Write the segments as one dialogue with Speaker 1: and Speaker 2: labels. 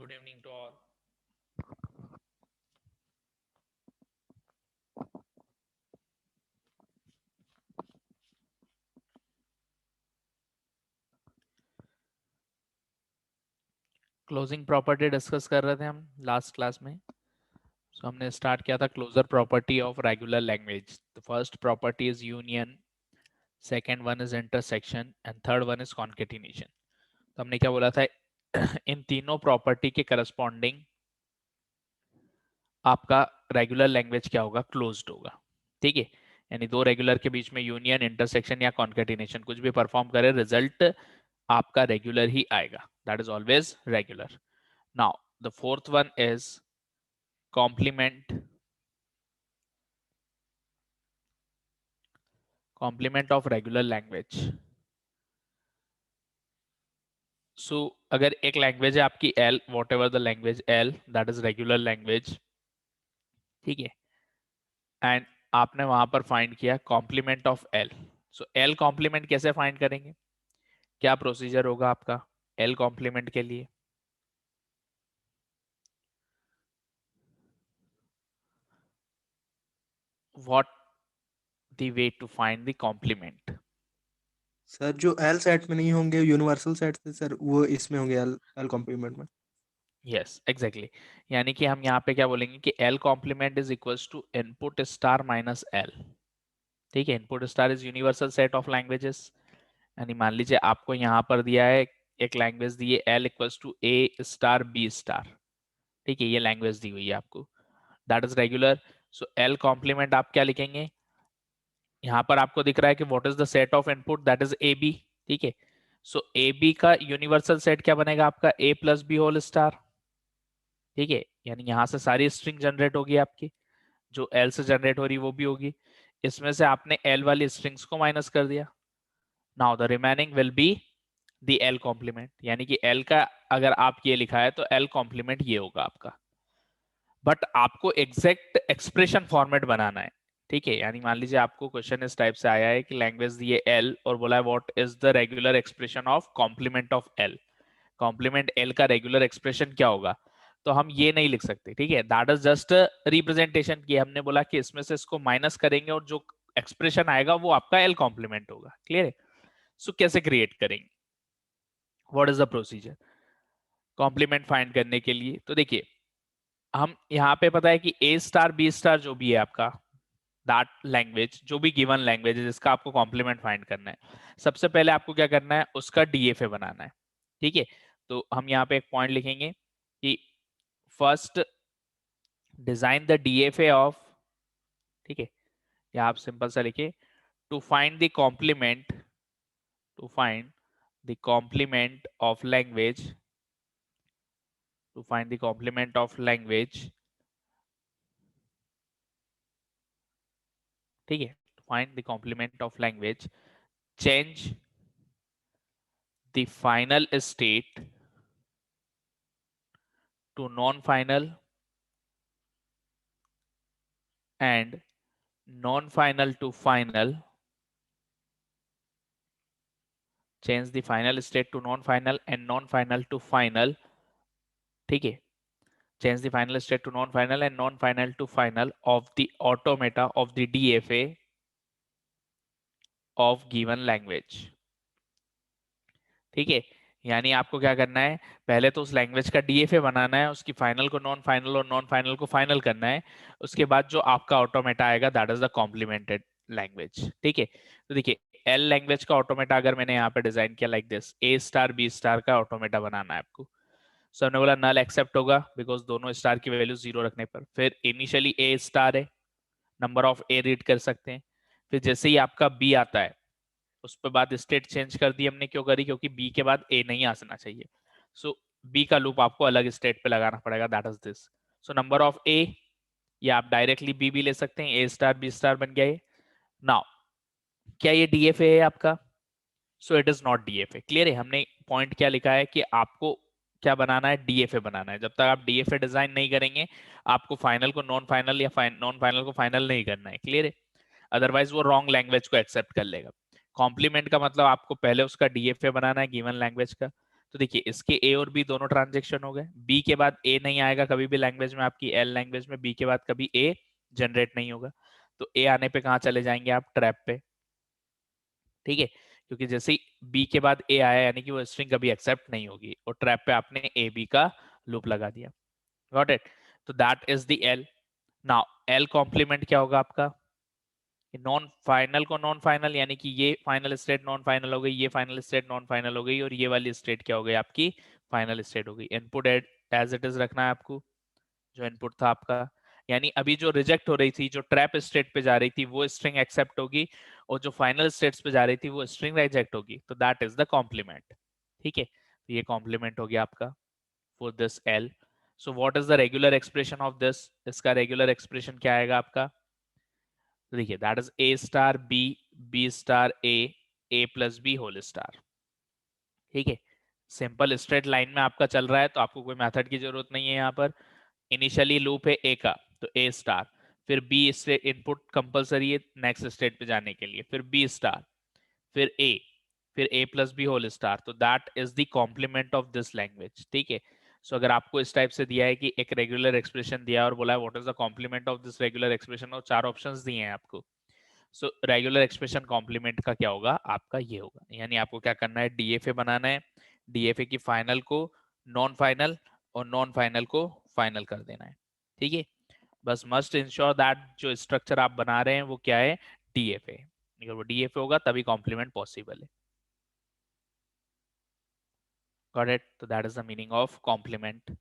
Speaker 1: Good evening to all. Closing property discuss कर रहे थे हम लास्ट क्लास में. सो हमने स्टार्ट किया था closure property of regular language. The first property is union, second one is intersection and third one is concatenation. तो हमने क्या बोला था, इन तीनों प्रॉपर्टी के करस्पॉन्डिंग आपका रेगुलर लैंग्वेज क्या होगा, क्लोज्ड होगा. ठीक है, यानी दो रेगुलर के बीच में यूनियन, इंटरसेक्शन या कॉन्केटिनेशन कुछ भी परफॉर्म करे, रिजल्ट आपका रेगुलर ही आएगा. That is always regular. Now the fourth one is complement of regular language. So अगर एक लैंग्वेज है आपकी L, whatever the language L, that is regular language. ठीक है, एंड आपने वहां पर फाइंड किया complement of L. So L complement कैसे फाइंड करेंगे, क्या प्रोसीजर होगा आपका L कॉम्प्लीमेंट के लिए? What the way to find the complement?
Speaker 2: Sir जो एल सेट में नहीं होंगे यूनिवर्सल सेट से सर वो इसमें होंगे एल एल कॉम्प्लीमेंट में.
Speaker 1: Yes exactly. यानी कि हम यहाँ पे क्या बोलेंगे कि L complement is equals to input star minus L. ठीक है, input star is universal set of languages. यानी मान लीजिए आपको यहाँ पर दिया है एक लैंग्वेज दी है L equals to A star B star. ठीक है, ये लैंग्वेज दी हुई है आपको, that is regular. So L complement आप क्या लिखेंगे, यहाँ पर आपको दिख रहा है कि what is the set of input, that is AB. ठीक है, सो AB का यूनिवर्सल सेट क्या बनेगा आपका, A plus B whole star. ठीक है, यानी यहाँ से सारी स्ट्रिंग जनरेट होगी आपकी, जो L से जनरेट हो रही वो भी होगी. इसमें से आपने L वाली स्ट्रिंग्स को माइनस कर दिया. Now the remaining will be the L complement. यानी कि L का अगर आप ये लिखा है तो L कॉम्प्लीमेंट ये होगा आपका. बट आपको एग्जैक्ट एक्सप्रेशन फॉर्मेट बनाना है. ठीक है, यानी मान लीजिए आपको क्वेश्चन इस टाइप से आया है कि लैंग्वेज दी है L और बोला है what is the regular expression of complement of L. Complement L का रेगुलर एक्सप्रेशन क्या होगा, तो हम ये नहीं लिख सकते. ठीक है, दैट इज जस्ट रिप्रेजेंटेशन की. हमने बोला कि इसमें से इसको माइनस करेंगे और जो एक्सप्रेशन आएगा वो आपका L कॉम्प्लीमेंट होगा. क्लियर है? सो कैसे क्रिएट करेंगे, what is the procedure complement find करने के लिए? तो देखिए, हम यहाँ पे पता है कि A स्टार B स्टार जो भी है आपका, दैट लैंग्वेज, जो भी गिवन लैंग्वेज है जिसका आपको कॉम्प्लीमेंट फाइंड करना है, सबसे पहले आपको क्या करना है, उसका DFA बनाना है. ठीक है, तो हम यहाँ पे एक पॉइंट लिखेंगे कि first design the DFA of. ठीक है, या आप सिंपल सा लिखिए to find the complement, to find the complement of language, to find the complement of language. ठीक है, to find the complement of language, change the final state to non-final and non-final to final. Change the final state to non-final and non-final to final. ठीक है, change the final state to non-final and non-final to final of the automata of the DFA of given language. ठीक है, यानी आपको क्या करना है, पहले तो उस लैंग्वेज का DFA बनाना है, उसकी फाइनल को नॉन फाइनल और नॉन फाइनल को फाइनल करना है. उसके बाद जो आपका ऑटोमेटा आएगा that is the complimented language. ठीक है, तो देखिए L लैंग्वेज का ऑटोमेटा अगर मैंने यहाँ पे डिजाइन किया like this, A star B star का ऑटोमेटा बनाना है आपको. सो हमने बोला नल एक्सेप्ट होगा बिकॉज दोनों स्टार की वैल्यू 0 रखने पर. फिर इनिशियली A स्टार है, नंबर ऑफ A रीड कर सकते हैं. फिर जैसे ही आपका B आता है उस पर बाद स्टेट चेंज कर दी हमने. क्यों करी, क्योंकि बी के बाद ए नहीं आना चाहिए. सो बी का लूप आपको अलग स्टेट पे लगाना पड़ेगा, that is this. So number of A, या आप डायरेक्टली बी भी ले सकते हैं, ए स्टार बी स्टार बन गया ये. नाउ क्या ये डीएफए है आपका? सो it is not DFA. Clear है? हमने पॉइंट क्या लिखा है कि आपको क्या बनाना है, डीएफए बनाना है. जब तक आप डीएफए डिजाइन नहीं करेंगे आपको फाइनल को नॉन फाइनल या नॉन फाइनल को फाइनल नहीं करना है. क्लियर है? अदरवाइज वो रॉन्ग लैंग्वेज को एक्सेप्ट कर लेगा. कॉम्प्लीमेंट का मतलब आपको पहले उसका डीएफए बनाना है गिवन लैंग्वेज का, तो देखिए इसके ए और बी दोनों ट्रांजेक्शन हो गए, बी के बाद ए नहीं आएगा कभी भी लैंग्वेज में, आपकी एल लैंग्वेज में बी के बाद कभी ए जनरेट नहीं होगा, तो ए आने पे कहाँ चले जाएंगे आप, ट्रैप पे, ठीक है, क्योंकि जैसे ही बी के बाद ए आया यानी कि वो स्ट्रिंग कभी एक्सेप्ट नहीं होगी, और ट्रैप पे आपने ए बी का लूप लगा दिया, गॉट इट। तो that is the L. Now L complement क्या होगा आपका, नॉन फाइनल को नॉन फाइनल, यानी कि ये फाइनल स्टेट नॉन फाइनल हो गई, ये फाइनल स्टेट नॉन फाइनल हो गई, और ये वाली स्टेट क्या हो गई आपकी, फाइनल स्टेट हो गई। इनपुट एज इट इज रखना है आपको, जो इनपुट था आपका, यानी अभी जो रिजेक्ट हो रही थी, जो ट्रैप स्टेट पे जा रही थी वो स्ट्रिंग एक्सेप्ट होगी, और जो फाइनल स्टेट्स पे जा रही थी वो स्ट्रिंग रिजेक्ट होगी, तो दैट इज द कॉम्प्लीमेंट, ठीक है। तो ये कॉम्प्लीमेंट हो गया आपका for this L. So what is the regular expression of this, इसका रेगुलर एक्सप्रेशन क्या आएगा आपका, तो देखिए that is A star B, B star A plus B whole star, ठीक है। सिंपल स्ट्रेट लाइन में आपका चल रहा है, तो आपको कोई मेथड की जरूरत नहीं है यहाँ पर। इनिशियली लूप है ए का, तो ए स्टार, फिर बी स्टेट इनपुट कंपलसरी है नेक्स्ट स्टेट पे जाने के लिए, फिर बी स्टार, फिर ए, फिर A plus B whole star, तो that is the complement of this language, ठीक है। सो अगर आपको इस टाइप से दिया है कि एक रेगुलर एक्सप्रेशन दिया है और बोला है what is the complement of this regular expression, और चार ऑप्शंस दिए हैं आपको, सो रेगुलर एक्सप्रेशन कॉम्प्लीमेंट का क्या होगा आपका, ये होगा, यानी आपको क्या करना है, डीएफए बनाना है, डीएफए की फाइनल को नॉन फाइनल और नॉन फाइनल को फाइनल कर देना है, ठीक है। बस मस्ट इंश्योर दैट जो स्ट्रक्चर आप बना रहे हैं वो क्या है, डीएफए, अगर वो डीएफए होगा तभी कॉम्प्लीमेंट पॉसिबल है, गॉट इट। तो that is the meaning of complement.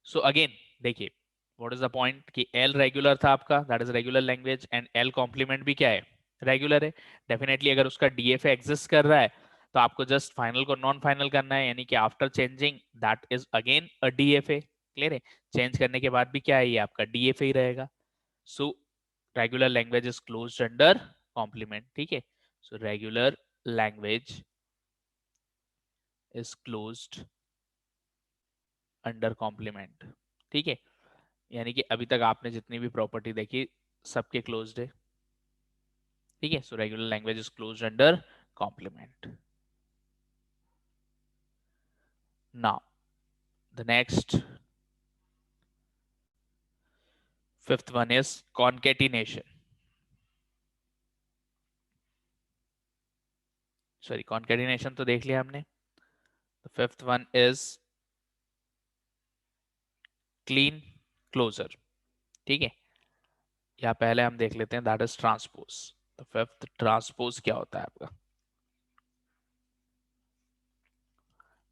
Speaker 1: So again देखिए व्हाट इज द पॉइंट कि एल रेगुलर था आपका, that is regular language, and L complement भी क्या है, रेगुलर है। डेफिनेटली अगर उसका डीएफए एग्जिस्ट कर रहा है तो आपको जस्ट फाइनल को नॉन फाइनल करना है, यानी कि after changing that is again a DFA, clear है। चेंज करने के बाद भी क्या है, ये आपका डीएफए ही रहेगा। So regular language is closed under complement, ठीक है। So regular language is closed under complement, ठीक है। यानी कि अभी तक आपने जितनी भी प्रॉपर्टी देखी सबके क्लोज्ड है, ठीक है। So regular language is closed under complement. Now the next fifth one is concatenation, sorry concatenation तो देख लिया हमने। The fifth one is Kleene closure, ठीक है। या पहले हम देख लेते हैं दैट इज ट्रांसपोज। तो फिफ्थ ट्रांसपोज क्या होता है आपका,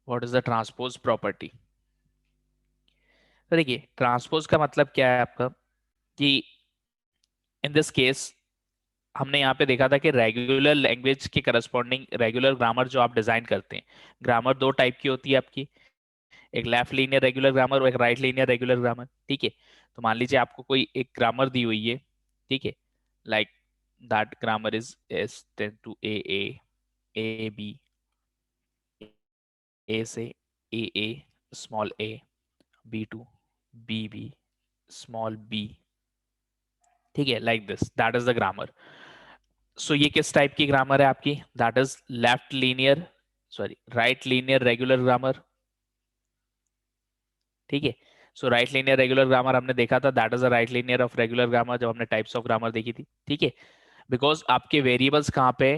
Speaker 1: what is the transpose property. तो देखिए ट्रांसपोज का मतलब क्या है आपका, कि इन दिस केस हमने यहाँ पे देखा था कि रेगुलर लैंग्वेज के करस्पॉन्डिंग रेगुलर ग्रामर जो आप डिजाइन करते हैं, ग्रामर दो टाइप की होती है आपकी, एक लेफ्ट लीनियर रेगुलर ग्रामर और एक राइट लीनियर रेगुलर ग्रामर, ठीक है। तो मान लीजिए आपको कोई एक ग्रामर दी हुई है, ठीक है, like that grammar is S tends to A B, A से A small A, B to B small B, ठीक है, like this that is the grammar. So ये किस टाइप की ग्रामर है आपकी, that is left linear, sorry right linear regular grammar, ठीक है। So right linear regular grammar हमने देखा था, that is a right linear of regular grammar, जब हमने टाइप्स ऑफ ग्रामर देखी थी, ठीक है। बिकॉज आपके वेरिएबल्स कहाँ पे,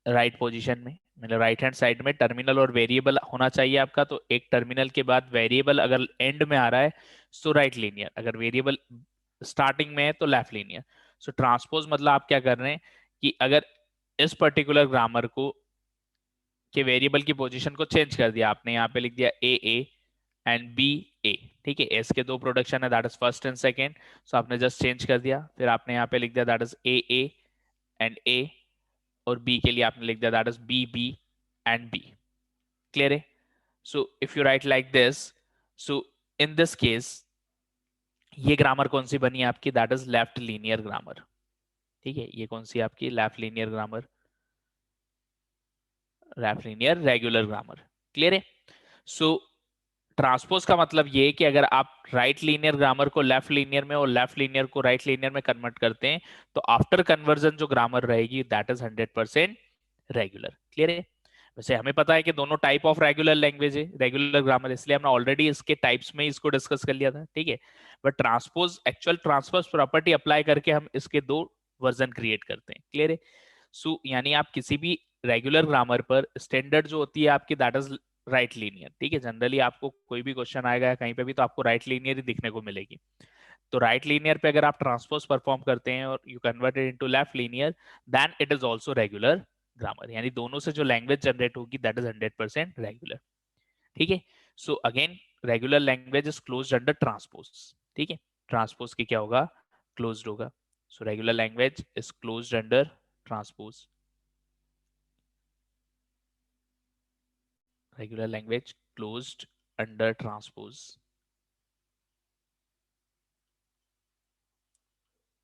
Speaker 1: राइट पोजीशन में, मतलब राइट हैंड साइड में टर्मिनल और वेरिएबल होना चाहिए आपका, तो एक टर्मिनल के बाद वेरिएबल अगर एंड में आ रहा है तो राइट लीनियर, अगर वेरिएबल स्टार्टिंग में है तो लेफ्ट लीनियर। सो ट्रांसपोज मतलब आप क्या कर रहे हैं कि अगर इस पर्टिकुलर ग्रामर को के वेरिएबल की पोजीशन को चेंज कर दिया आपने, यहाँ पे लिख दिया ए एंड बी ए, ठीक है, एस के दो प्रोडक्शन है that is first and second, so आपने जस्ट चेंज कर दिया, फिर आपने यहाँ पे लिख दिया that is A and A, और बी के लिए आपने लिख दिया that is B and B, clear है। So if you write like this, so in this case ये ग्रामर कौन सी बनी आपकी, that is left linear grammar, ठीक है। ये कौन सी आपकी left linear grammar, left linear regular grammar, clear है। सो ट्रांसपोज का मतलब ये कि अगर आप राइट लीनियर ग्रामर को लेफ्ट लीनियर में और लेफ्ट लीनियर को राइट लीनियर में कन्वर्ट करते हैं, तो आफ्टर कन्वर्जन जो ग्रामर रहेगी दैट इज 100% रेगुलर, क्लियर है। वैसे हमें पता है कि दोनों टाइप ऑफ रेगुलर लैंग्वेज है, रेगुलर ग्रामर, इसलिए हमने ऑलरेडी इसके टाइप्स में इसको डिस्कस कर लिया था, ठीक है। But transpose, actual transpose property apply करके हम इसके दो वर्जन क्रिएट करते हैं, क्लियर है। सो यानी आप किसी भी रेगुलर ग्रामर पर स्टैंडर्ड जो होती है आपकी, दैट इज राइट लीनियर, ठीक है। जनरली आपको कोई भी क्वेश्चन आएगा कहीं पे भी तो आपको राइट लीनियर ही दिखने को मिलेगी। तो राइट लीनियर पे अगर आप ट्रांसपोज परफॉर्म करते हैं और you convert it into left linear, then it is also regular grammar, यानी दोनों से जो लैंग्वेज जनरेट होगी दैट इज 100% रेगुलर, ठीक है। So again regular language is closed under transpose, ठीक है। ट्रांसपोज की क्या होगा, क्लोज्ड होगा। So regular language is closed under transpose, regular language closed under transpose,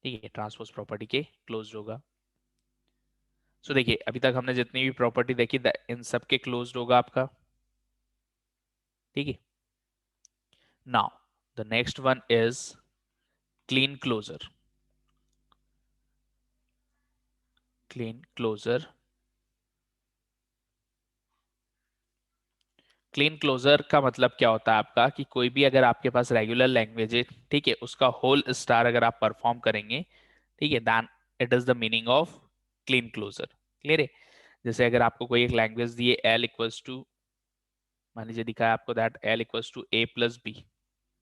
Speaker 1: ठीक है। ट्रांसपोज प्रॉपर्टी के क्लोज्ड होगा। सो देखिए अभी तक हमने जितनी भी प्रॉपर्टी देखी इन सब के क्लोज्ड होगा आपका, ठीक है। Now the next one is Kleene closure, Kleene closure. Kleene closure का मतलब क्या होता है आपका, कि कोई भी अगर आपके पास रेगुलर लैंग्वेज है, ठीक है, उसका होल स्टार अगर आप परफॉर्म करेंगे, ठीक है, then it is the meaning of Kleene closure, clear है। जैसे अगर आपको कोई एक लैंग्वेज दिए एल इक्वल्स टू, मान लीजिए दिखा है आपको that L equals to A plus B,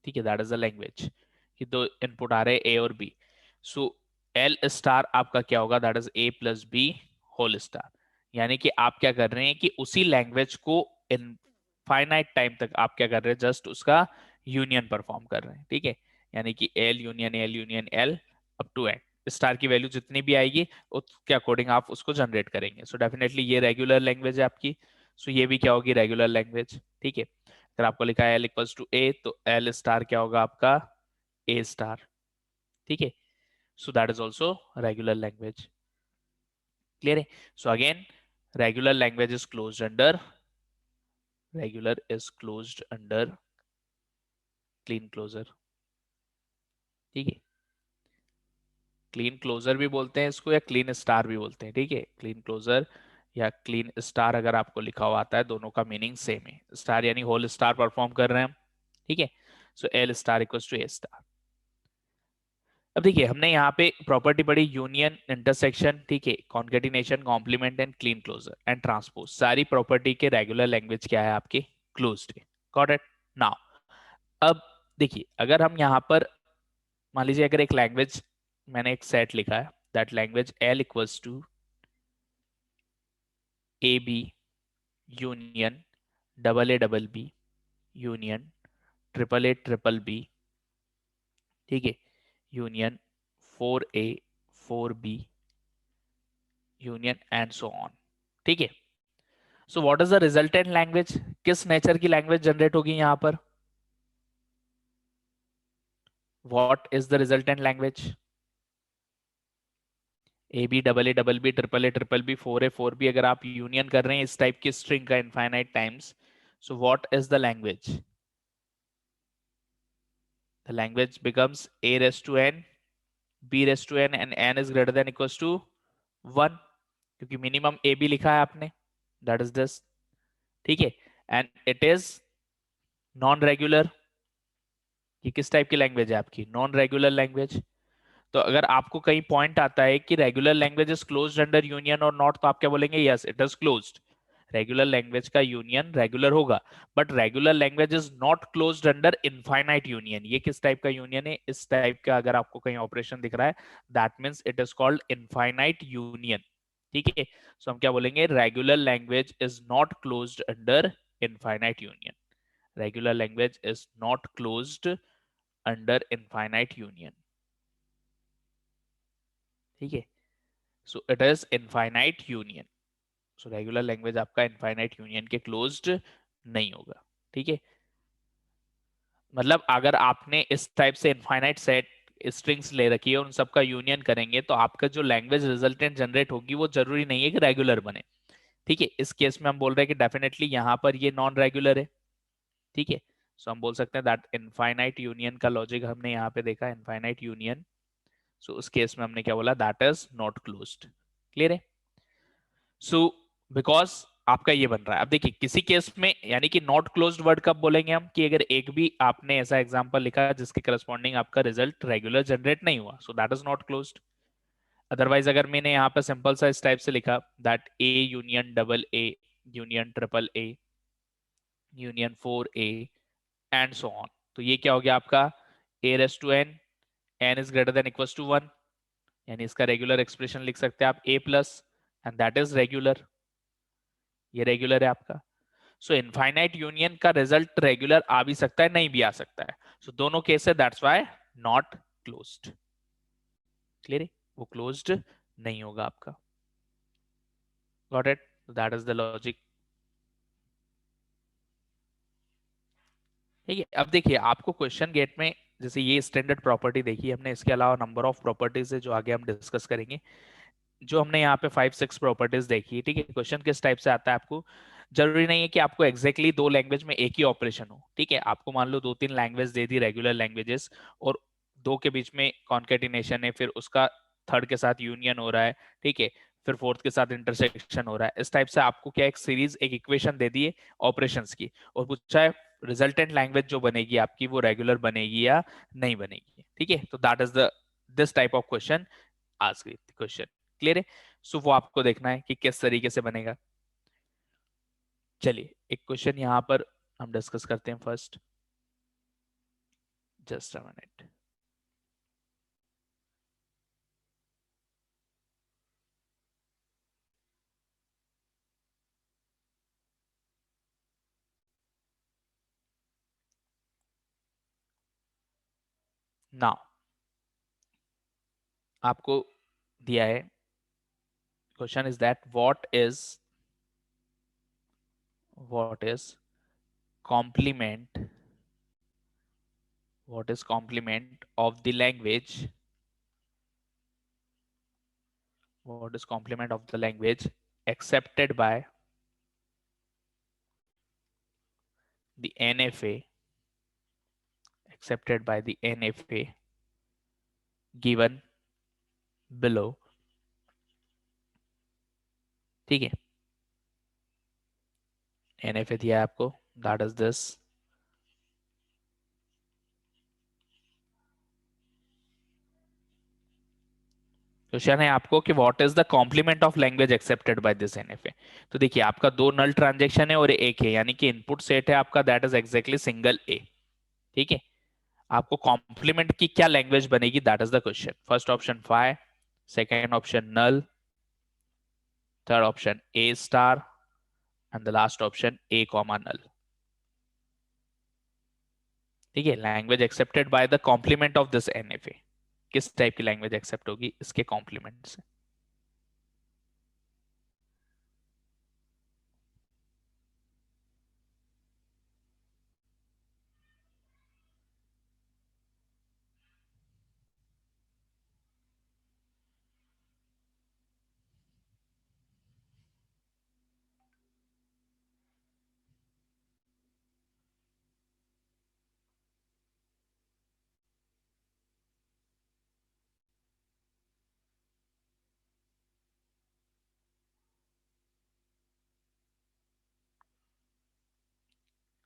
Speaker 1: ठीक है, दैट इज द लैंग्वेज, कि दो इनपुट आ रहे हैं ए और बी। सो एल स्टार आपका क्या होगा, that is A plus B whole star. यानी कि आप क्या कर रहे हैं कि उसी लैंग्वेज को इनफाइनाइट टाइम तक आप क्या कर रहे हैं, जस्ट उसका यूनियन परफॉर्म कर रहे हैं, ठीक है। यानी कि L union L union L up to end, star की वैल्यू जितनी भी आएगी उसके अकॉर्डिंग आप उसको जनरेट करेंगे। सो डेफिनेटली ये रेगुलर लैंग्वेज है आपकी। सो ये भी क्या होगी, रेगुलर लैंग्वेज, ठीक है। अगर आपको लिखा है एल इक्वल्स टू ए, तो एल स्टार क्या होगा आपका, ए स्टार, ठीक है। So that is also regular language, clear है। So again regular language is closed under, regular is closed under Kleene closure, ठीक है। क्लीन क्लोजर भी बोलते हैं इसको, या क्लीन स्टार भी बोलते हैं, ठीक है। क्लीन क्लोजर या क्लीन स्टार अगर आपको लिखा हुआ आता है, दोनों का मीनिंग सेम है। स्टार यानी होल स्टार परफॉर्म कर रहे हैं हम, ठीक है। So L star equals to A star. अब देखिए हमने यहाँ पे प्रॉपर्टी पढ़ी यूनियन, इंटरसेक्शन, ठीक है, concatenation, complement and Kleene closure and transpose. सारी प्रॉपर्टी के रेगुलर लैंग्वेज क्या है आपकी, क्लोज्ड है, गॉट इट। नाउ अब देखिए अगर हम यहाँ पर मान लीजिए अगर एक लैंग्वेज, मैंने एक सेट लिखा है, that language L equals to A B union double B union triple B, ठीक है, union 4A 4B union and so on, ठीक है। So what is the resultant language, किस नेचर की लैंग्वेज जनरेट होगी यहां पर, what is the resultant language, A B triple B 4A 4B, अगर आप यूनियन कर रहे हैं इस टाइप की स्ट्रिंग का infinite times, so what is the language, the language becomes A raised to n B raised to n and n is greater than equals to 1, क्योंकि minimum A B लिखा है आपने, दैट इज दिस, ठीक है। And it is non regular, ये किस type की language है आपकी, नॉन रेगुलर लैंग्वेज। तो अगर आपको कहीं पॉइंट आता है कि regular language is closed under union और नॉट, तो आप क्या बोलेंगे, yes it is closed. Regular language का यूनियन रेगुलर होगा, but regular language is not closed under infinite union. ये किस टाइप का यूनियन है, इस टाइप का अगर आपको कहीं ऑपरेशन दिख रहा है, that means it is called infinite union, ठीक है। सो हम क्या बोलेंगे, regular language is not closed under infinite union, regular language is not closed under infinite union, ठीक है। So it is infinite union, so regular language आपका infinite union के closed नहीं होगा, ठीक है। मतलब अगर आपने इस टाइप से इनफाइनाइट सेट स्ट्रिंग्स ले रखी है, उन सबका यूनियन करेंगे, तो आपका जो लैंग्वेज रिजल्टेंट जनरेट होगी वो जरूरी नहीं है कि रेगुलर बने, ठीक है। इस केस में हम बोल रहे हैं कि डेफिनेटली यहाँ पर ये नॉन रेगुलर है, ठीक है। सो हम बोल सकते हैं दैट इनफाइनाइट यूनियन का लॉजिक हमने यहाँ पे देखा, इनफाइनाइट यूनियन। सो उस केस में हमने क्या बोला, that is not closed, clear है। सो बिकॉज आपका ये बन रहा है। अब देखिए किसी केस में यानी कि नॉट क्लोज्ड वर्ड कब बोलेंगे हम, कि अगर एक भी आपने ऐसा एग्जांपल लिखा जिसके करस्पॉन्डिंग आपका रिजल्ट रेगुलर जनरेट नहीं हुआ, सो that is not closed. Otherwise अगर मैंने यहाँ पे सिंपल सा इस टाइप से लिखा that A union double A union triple A union 4A and so on, तो ये क्या हो गया आपका a raise to n, n is greater than equals to 1, यानी इसका रेगुलर एक्सप्रेशन लिख सकते हैं आप a plus, and that is regular, ये रेगुलर है आपका। सो इनफाइनाइट यूनियन का रिजल्ट रेगुलर आ भी सकता है, नहीं भी आ सकता है, सो दोनों केस है, that's why not closed. Clear है, वो क्लोज्ड नहीं होगा आपका। Got it, that is the logic. ठीक है, अब देखिए आपको क्वेश्चन गेट में जैसे ये स्टैंडर्ड प्रॉपर्टी देखी हमने, इसके अलावा नंबर ऑफ प्रॉपर्टीज है जो आगे हम डिस्कस करेंगे। जो हमने यहाँ पे 5-6 प्रॉपर्टीज देखी, ठीक है, क्वेश्चन किस टाइप से आता है आपको, जरूरी नहीं है कि आपको एग्जैक्टली दो लैंग्वेज में एक ही ऑपरेशन हो, ठीक है, आपको मान लो 2-3 language they the regular languages, और दो के बीच में कॉन्केटिनेशन है, फिर उसका थर्ड के साथ यूनियन हो रहा है, ठीक है, फिर फोर्थ के साथ इंटरसेक्शन हो रहा है, इस टाइप से आपको क्या एक सीरीज एक इक्वेशन दे दी है ऑपरेशंस की, और पूछा है रिजल्टेंट लैंग्वेज जो बनेगी आपकी वो रेगुलर बनेगी या नहीं बनेगी, ठीक है, तो that is the this type of question asked question. Clear है, सो वो आपको देखना है कि किस तरीके से बनेगा। चलिए एक क्वेश्चन यहां पर हम डिस्कस करते हैं first, just a minute. Now आपको दिया है question is that what is complement what is complement of the language, what is complement of the language accepted by the NFA, accepted by the NFA given below। ठीक है, NFA दिया है आपको, that is this. Question है आपको कि what is the complement of language accepted by this NFA. तो देखिए आपका दो नल ट्रांजेक्शन है और एक है, यानी कि इनपुट सेट है आपका, that is exactly single A. ठीक है, आपको कॉम्प्लीमेंट की क्या लैंग्वेज बनेगी, that is the question. First option phi, second option null, third option A star, and the last option A comma null. ठीक है, language accepted by the complement of this NFA, किस type की language accept होगी इसके complement से।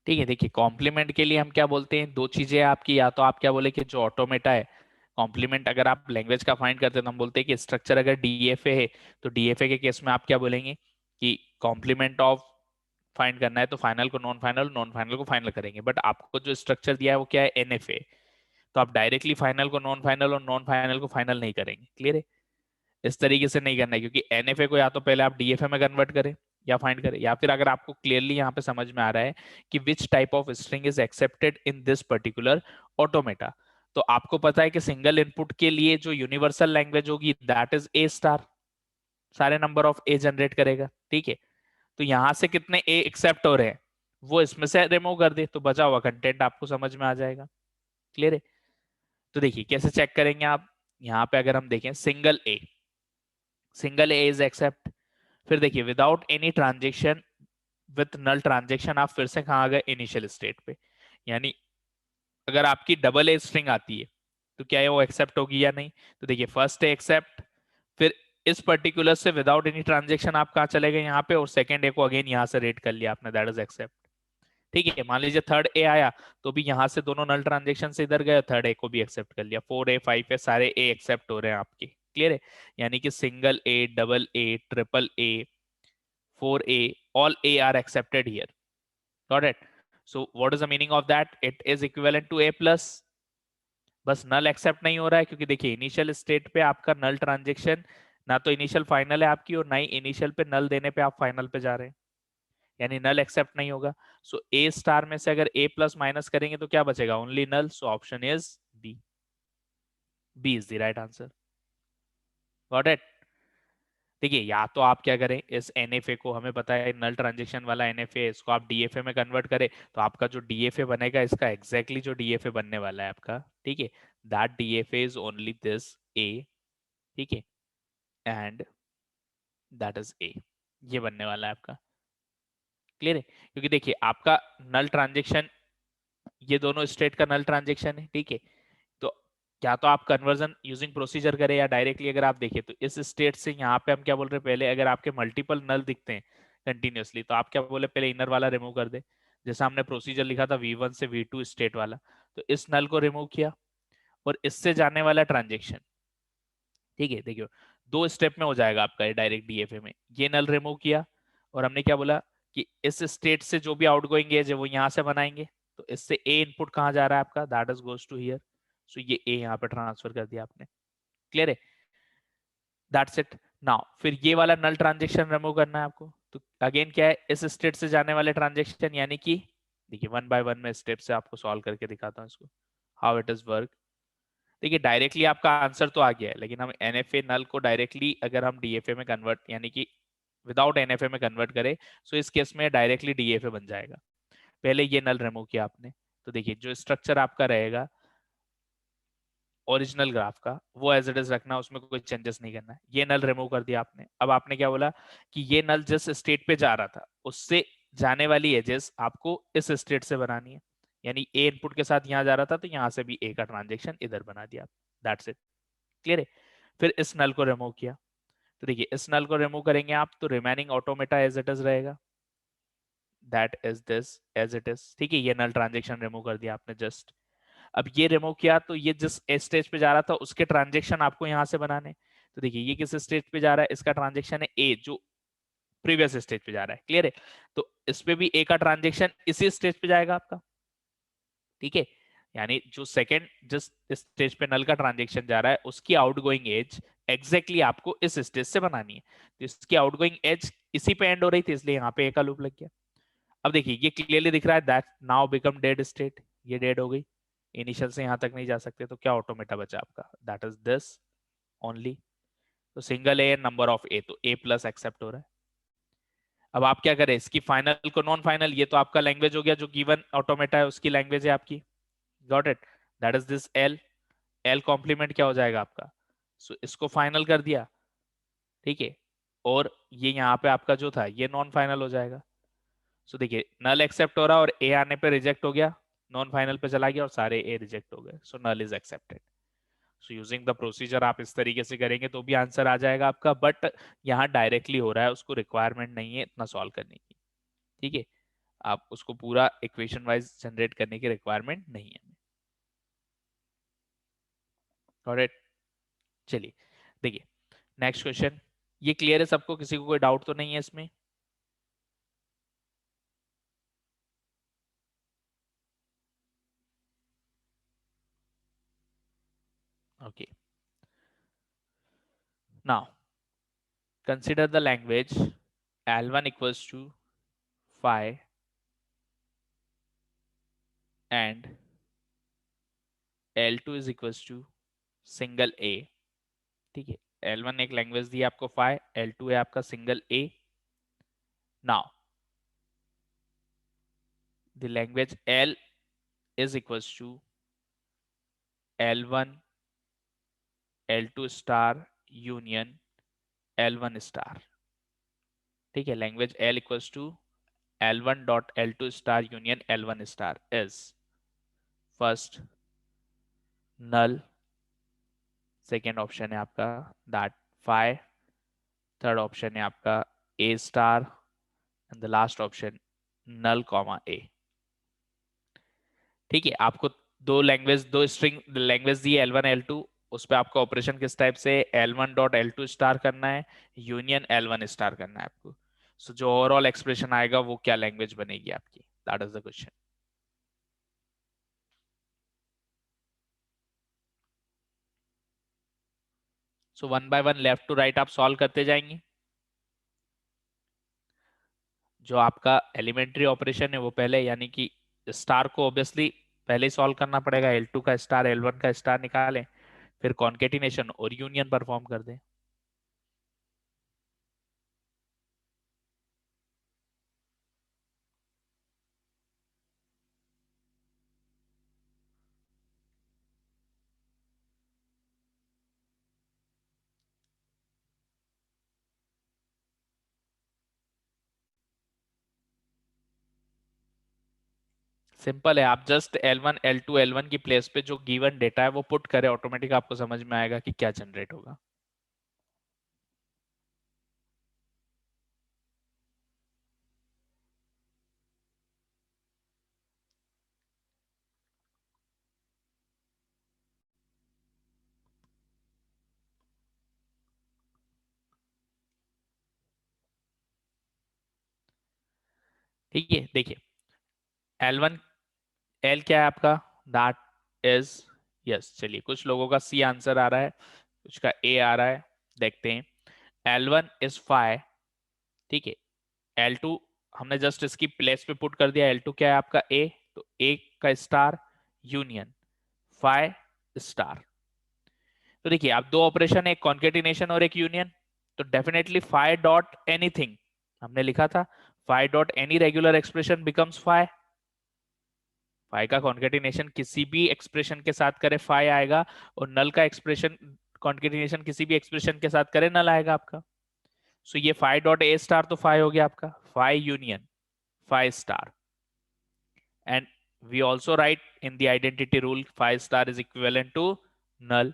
Speaker 1: ठीक है, देखिए कॉम्प्लीमेंट के लिए हम क्या बोलते हैं, दो चीजें आपकी, या तो आप क्या बोले कि जो ऑटोमेटा है, कॉम्प्लीमेंट अगर आप लैंग्वेज का फाइंड करते हैं तो हम बोलते हैं कि स्ट्रक्चर अगर डीएफए है, तो डीएफए के केस में आप क्या बोलेंगे कि कॉम्प्लीमेंट ऑफ फाइंड करना है तो फाइनल को नॉन फाइनल, नॉन फाइनल को फाइनल करेंगे, बट आपको जो स्ट्रक्चर दिया है वो क्या है, एनएफए, तो आप डायरेक्टली फाइनल को नॉन फाइनल और नॉन फाइनल को फाइनल नहीं करेंगे। क्लियर है, इस तरीके से नहीं करना है, क्योंकि एनएफए को या तो पहले आप डीएफए में कन्वर्ट करें या फाइंड करें, या फिर अगर आपको क्लियरली यहाँ पे समझ में आ रहा है कि which type of string is accepted in this particular automata, तो आपको पता है कि सिंगल इनपुट के लिए जो यूनिवर्सल लैंग्वेज होगी दैट इज ए स्टार, सारे नंबर ऑफ ए जनरेट करेगा। ठीक है, तो यहां से कितने ए एक्सेप्ट हो रहे हैं वो इसमें से रिमूव कर दे, तो बचा हुआ कंटेंट आपको समझ में आ जाएगा। क्लियर है, तो देखिए कैसे चेक करेंगे आप, यहाँ पे अगर हम देखें सिंगल ए इज एक्सेप्ट, फिर देखिए without any transaction with null transaction, आप फिर से कहाँ आ गए, इनिशियल स्टेट पे, यानी अगर आपकी डबल ए स्ट्रिंग आती है तो क्या है वो एक्सेप्ट होगी या नहीं, तो देखिए फर्स्ट ए एक्सेप्ट, फिर इस पर्टिकुलर से विदाउट एनी ट्रांजेक्शन आप कहाँ चले गए यहाँ पे, और सेकंड ए को अगेन यहाँ से रेट कर लिया आपने, दैट इज एक्सेप्ट। ठीक है, मान लीजिए थर्ड ए आया तो भी यहाँ से दोनों नल ट्रांजेक्शन से इधर गए, थर्ड ए को भी एक्सेप्ट कर लिया, 4A 5A सारे ए एक्सेप्ट हो रहे हैं आपके, क्लियर है। यानी कि single A, double A, triple A, 4A, all A are accepted here, got it. So what is the meaning of that, it is equivalent to A plus. बस null accept नहीं हो रहा है क्योंकि देखिए इनिशियल स्टेट पे आपका नल transaction ना तो इनिशियल फाइनल है आपकी, और ना ही इनिशियल पे नल देने पे आप फाइनल पे जा रहे हैं, यानी नल एक्सेप्ट नहीं होगा। सो ए स्टार में से अगर ए प्लस माइनस करेंगे तो क्या बचेगा, only null. So option is B, B is the right answer, got it. देखिए या तो आप क्या करें, इस एनएफए को, हमें पता है नल ट्रांजेक्शन वाला एनएफए, इसको आप डीएफए में कन्वर्ट करें तो आपका जो डीएफए बनेगा, इसका एग्जैक्टली जो डीएफए बनने वाला है आपका, ठीक है, that DFA is only this A, ठीक है, एंड दैट इज ए, ये बनने वाला है आपका, क्लियर है। क्योंकि देखिए आपका नल ट्रांजेक्शन, ये दोनों स्टेट का नल ट्रांजेक्शन है, ठीक है। तो क्या तो आप कन्वर्जन यूजिंग प्रोसीजर करें या डायरेक्टली, अगर आप देखें तो इस स्टेट से यहाँ पे हम क्या बोल रहे हैं, पहले अगर आपके मल्टीपल नल दिखते हैं कंटिन्यूअसली तो आप क्या बोले, पहले इनर वाला रिमूव कर दे, जैसा हमने प्रोसीजर लिखा था V1 से V2 स्टेट वाला। तो इस नल को रिमूव किया, और इससे जाने वाला ट्रांजेक्शन, ठीक है, देखियो दो स्टेप में हो जाएगा आपका डायरेक्ट डीएफए में। ये नल रिमूव किया, और हमने क्या बोला कि इस स्टेट से जो भी आउटगोइंग एज है वो यहाँ से बनाएंगे, तो इससे ए इनपुट कहाँ जा रहा है आपका, that is goes to here. So ये ए यहाँ पे ट्रांसफर कर दिया आपने, क्लियर है, दैट्स इट। नाउ फिर ये वाला नल ट्रांजेक्शन रिमूव करना है आपको, तो अगेन क्या है, इस स्टेट से जाने वाले ट्रांजेक्शन, यानी कि देखिए वन बाय वन में स्टेप से आपको सॉल्व करके दिखाता हूँ इसको, हाउ इट इज वर्क। देखिए डायरेक्टली आपका आंसर तो आ गया है, लेकिन हम एनएफए नल को डायरेक्टली अगर हम डीएफए में कन्वर्ट, यानी कि विदाउट एनएफए में कन्वर्ट करें, सो इस केस में डायरेक्टली डीएफए बन जाएगा। पहले ये नल रिमूव किया आपने, तो देखिए जो स्ट्रक्चर आपका रहेगा ओरिजिनल ग्राफ का, वो एज इट इज रखना, उसमें कोई चेंजेस नहीं करना है। ये नल रिमूव कर दिया आपने, अब आपने क्या बोला कि ये नल जिस स्टेट पे जा रहा था उससे जाने वाली एजेस आपको इस स्टेट से बनानी है, यानी ए इनपुट के साथ यहाँ जा रहा था तो यहाँ से भी ए का ट्रांजेक्शन इधर बना दिया, दैट्स इट, क्लियर है। फिर इस नल को रिमूव किया, तो देखिए इस नल को रिमूव करेंगे आप तो remaining automata as it is रहेगा, that is this as it is, ठीक है। ये नल ट्रांजेक्शन रिमूव कर दिया आपने जस्ट। अब ये रिमूव किया तो ये जिस स्टेज पे जा रहा था उसके ट्रांजेक्शन आपको यहाँ से बनाने, तो देखिए ये किस स्टेज पे जा रहा है, इसका ट्रांजेक्शन है ए, जो प्रीवियस स्टेज पे जा रहा है, क्लियर है। तो इस पे भी ए का ट्रांजेक्शन इसी स्टेज पे जाएगा आपका, ठीक है। यानी जो सेकंड जिस स्टेज पे नल का ट्रांजेक्शन जा रहा है उसकी आउटगोइंग एज एग्जैक्टली आपको इस स्टेज से बनानी है, तो इसकी आउटगोइंग एज इसी पे एंड हो रही थी, इसलिए यहाँ पे ए का लूप लग गया। अब देखिए ये क्लियरली दिख रहा है that now become dead state, ये डेड हो गई, इनिशियल से यहाँ तक नहीं जा सकते, तो क्या ऑटोमेटा बचा आपका, दैट इज दिस ओनली। तो सिंगल ए नंबर ऑफ ए, तो ए प्लस एक्सेप्ट हो रहा है। अब आप क्या करें, इसकी फाइनल को नॉन फाइनल, ये तो आपका लैंग्वेज हो गया, जो गिवन ऑटोमेटा है उसकी लैंग्वेज है आपकी, got it, that is this L, L complement क्या हो जाएगा आपका, सो इसको फाइनल कर दिया, ठीक है, और ये यहाँ पे आपका जो था ये नॉन फाइनल हो जाएगा। सो देखिए नल एक्सेप्ट हो रहा और ए आने पे रिजेक्ट हो गया, नॉन फाइनल पे चला गया और सारे ए रिजेक्ट हो गए, so null is accepted. So using the procedure आप इस तरीके से करेंगे तो भी आंसर आ जाएगा आपका, बट यहाँ डायरेक्टली हो रहा है, उसको रिक्वायरमेंट नहीं है इतना सॉल्व करने की, ठीक है, आप उसको पूरा इक्वेशन वाइज जनरेट करने की रिक्वायरमेंट नहीं है। ऑलराइट, चलिए देखिए नेक्स्ट क्वेश्चन, ये क्लियर है सबको, किसी को कोई डाउट तो नहीं है इसमें? Okay, now consider the language L1 equals to phi and L2 is equals to single A, ठीक है। L1 एक लैंग्वेज दी है आपको phi, L2 है आपका single A। Now the language L is equals to L1 L2 star union L1 star, ठीक है। Language L equals to L1 dot L2 star union L1 star is first null, second option है आपका that phi third option है आपका A star and the last option null comma A. ठीक है, आपको दो स्ट्रिंग लैंग्वेज दी L1 L2, उस पर आपका ऑपरेशन किस टाइप से L1 डॉट L2 स्टार करना है, यूनियन L1 स्टार करना है आपको। सो जो ओवरऑल एक्सप्रेशन आएगा वो क्या लैंग्वेज बनेगी आपकी, that is the question. So one by one left to right आप सॉल्व करते जाएंगे। जो आपका एलिमेंट्री ऑपरेशन है वो पहले, यानी कि स्टार को ऑब्वियसली पहले ही सॉल्व करना पड़ेगा, L2 का स्टार L1 का स्टार निकालें, फिर कॉन्केटिनेशन और यूनियन परफॉर्म कर दें। सिंपल है, आप जस्ट L1 L2 L1 की प्लेस पे जो गिवन डेटा है वो पुट करें, ऑटोमेटिक आपको समझ में आएगा कि क्या जनरेट होगा। ठीक है, देखिए L1 L क्या है आपका, दैट इज, यस चलिए कुछ लोगों का C आंसर आ रहा है, कुछ का A आ रहा है, देखते हैं। L1 इज 5, ठीक है। L2 हमने जस्ट इसकी प्लेस पे पुट कर दिया, L2 क्या है आपका A, तो A का स्टार यूनियन 5 स्टार। तो देखिए आप दो ऑपरेशन है, एक कॉन्केटिनेशन और एक यूनियन, तो डेफिनेटली 5 डॉट एनीथिंग, हमने लिखा था 5 dot any regular expression becomes 5। 5 का कॉन्केटिनेशन किसी भी एक्सप्रेशन के साथ करे 5 आएगा, और नल का एक्सप्रेशन कॉन्केटिनेशन किसी भी एक्सप्रेशन के साथ करे नल आएगा आपका। सो ये 5 डॉट ए स्टार तो 5 हो गया आपका, 5 union 5 star. And we also write in the identity rule 5 star is equivalent to null.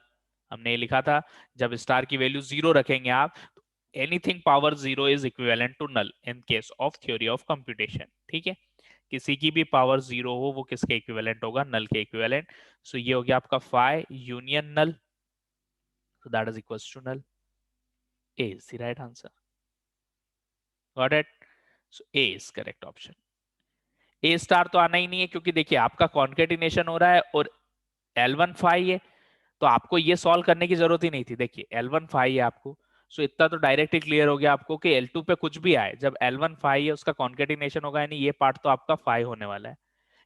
Speaker 1: हमने ये लिखा था जब स्टार की वैल्यू 0 रखेंगे आप, anything power 0 is equivalent to null in case of theory of computation. ठीक है, किसी की भी पावर 0 हो वो किसके इक्विवेलेंट होगा, नल के इक्विवेलेंट। सो ये हो गया आपका 5 union null, so that is equals to null. A is the right answer. Got it? So A is correct option. A star तो आना ही नहीं है, क्योंकि देखिए आपका कॉन्केटिनेशन हो रहा है और L1 5 है, तो आपको ये सॉल्व करने की जरूरत ही नहीं थी। देखिए L1 5 है आपको, सो इतना तो डायरेक्टली क्लियर हो गया आपको कि L2 पे कुछ भी आए, जब L1 5 है उसका कॉन्केटिनेशन होगा, यानी ये पार्ट तो आपका 5 होने वाला है,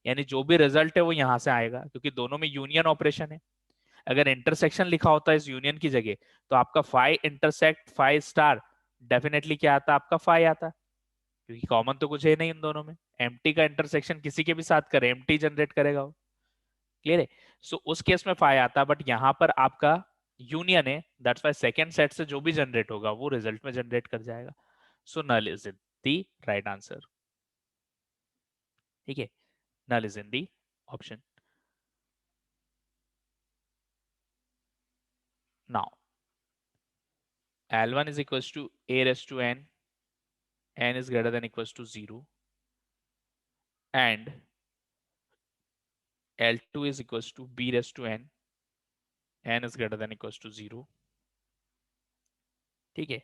Speaker 1: यानी जो भी रिजल्ट है वो यहां से आएगा, क्योंकि दोनों में यूनियन ऑपरेशन है। अगर इंटरसेक्शन लिखा होता है इस यूनियन की जगह, तो आपका 5 इंटरसेक्ट 5 स्टार डेफिनेटली क्या आता, आपका 5 आता, क्योंकि कॉमन तो कुछ है नहीं इन दोनों में। एम्प्टी का इंटरसेक्शन किसी के भी साथ करे एम्प्टी जनरेट करेगा वो, क्लियर है। सो उस केस में 5 आता, बट यहां पर आपका यूनियन है, दैट्स वाई सेकंड सेट से जो भी जनरेट होगा वो रिजल्ट में जनरेट कर जाएगा। So null is in the right answer. ठीक है, null is in the option. Now L1 is equals to a raised to n, n is greater than equals to 0, and L2 is equals to b raised to n, n is greater than equals to 0. ठीक है,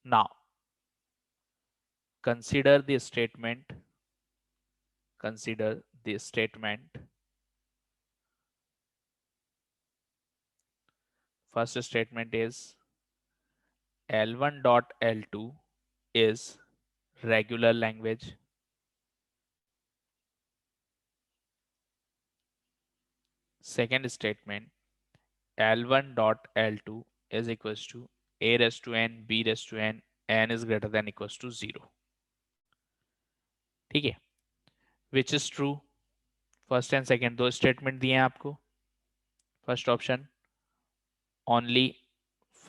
Speaker 1: now consider the statement, consider the statement, first statement is L1 dot L2 is regular language. Second statement, L1 dot L2 is equals to a raised to n, b raised to n, n is greater than equals to 0. ठीक है, which is true, first and second दो statement दिए हैं आपको। First option only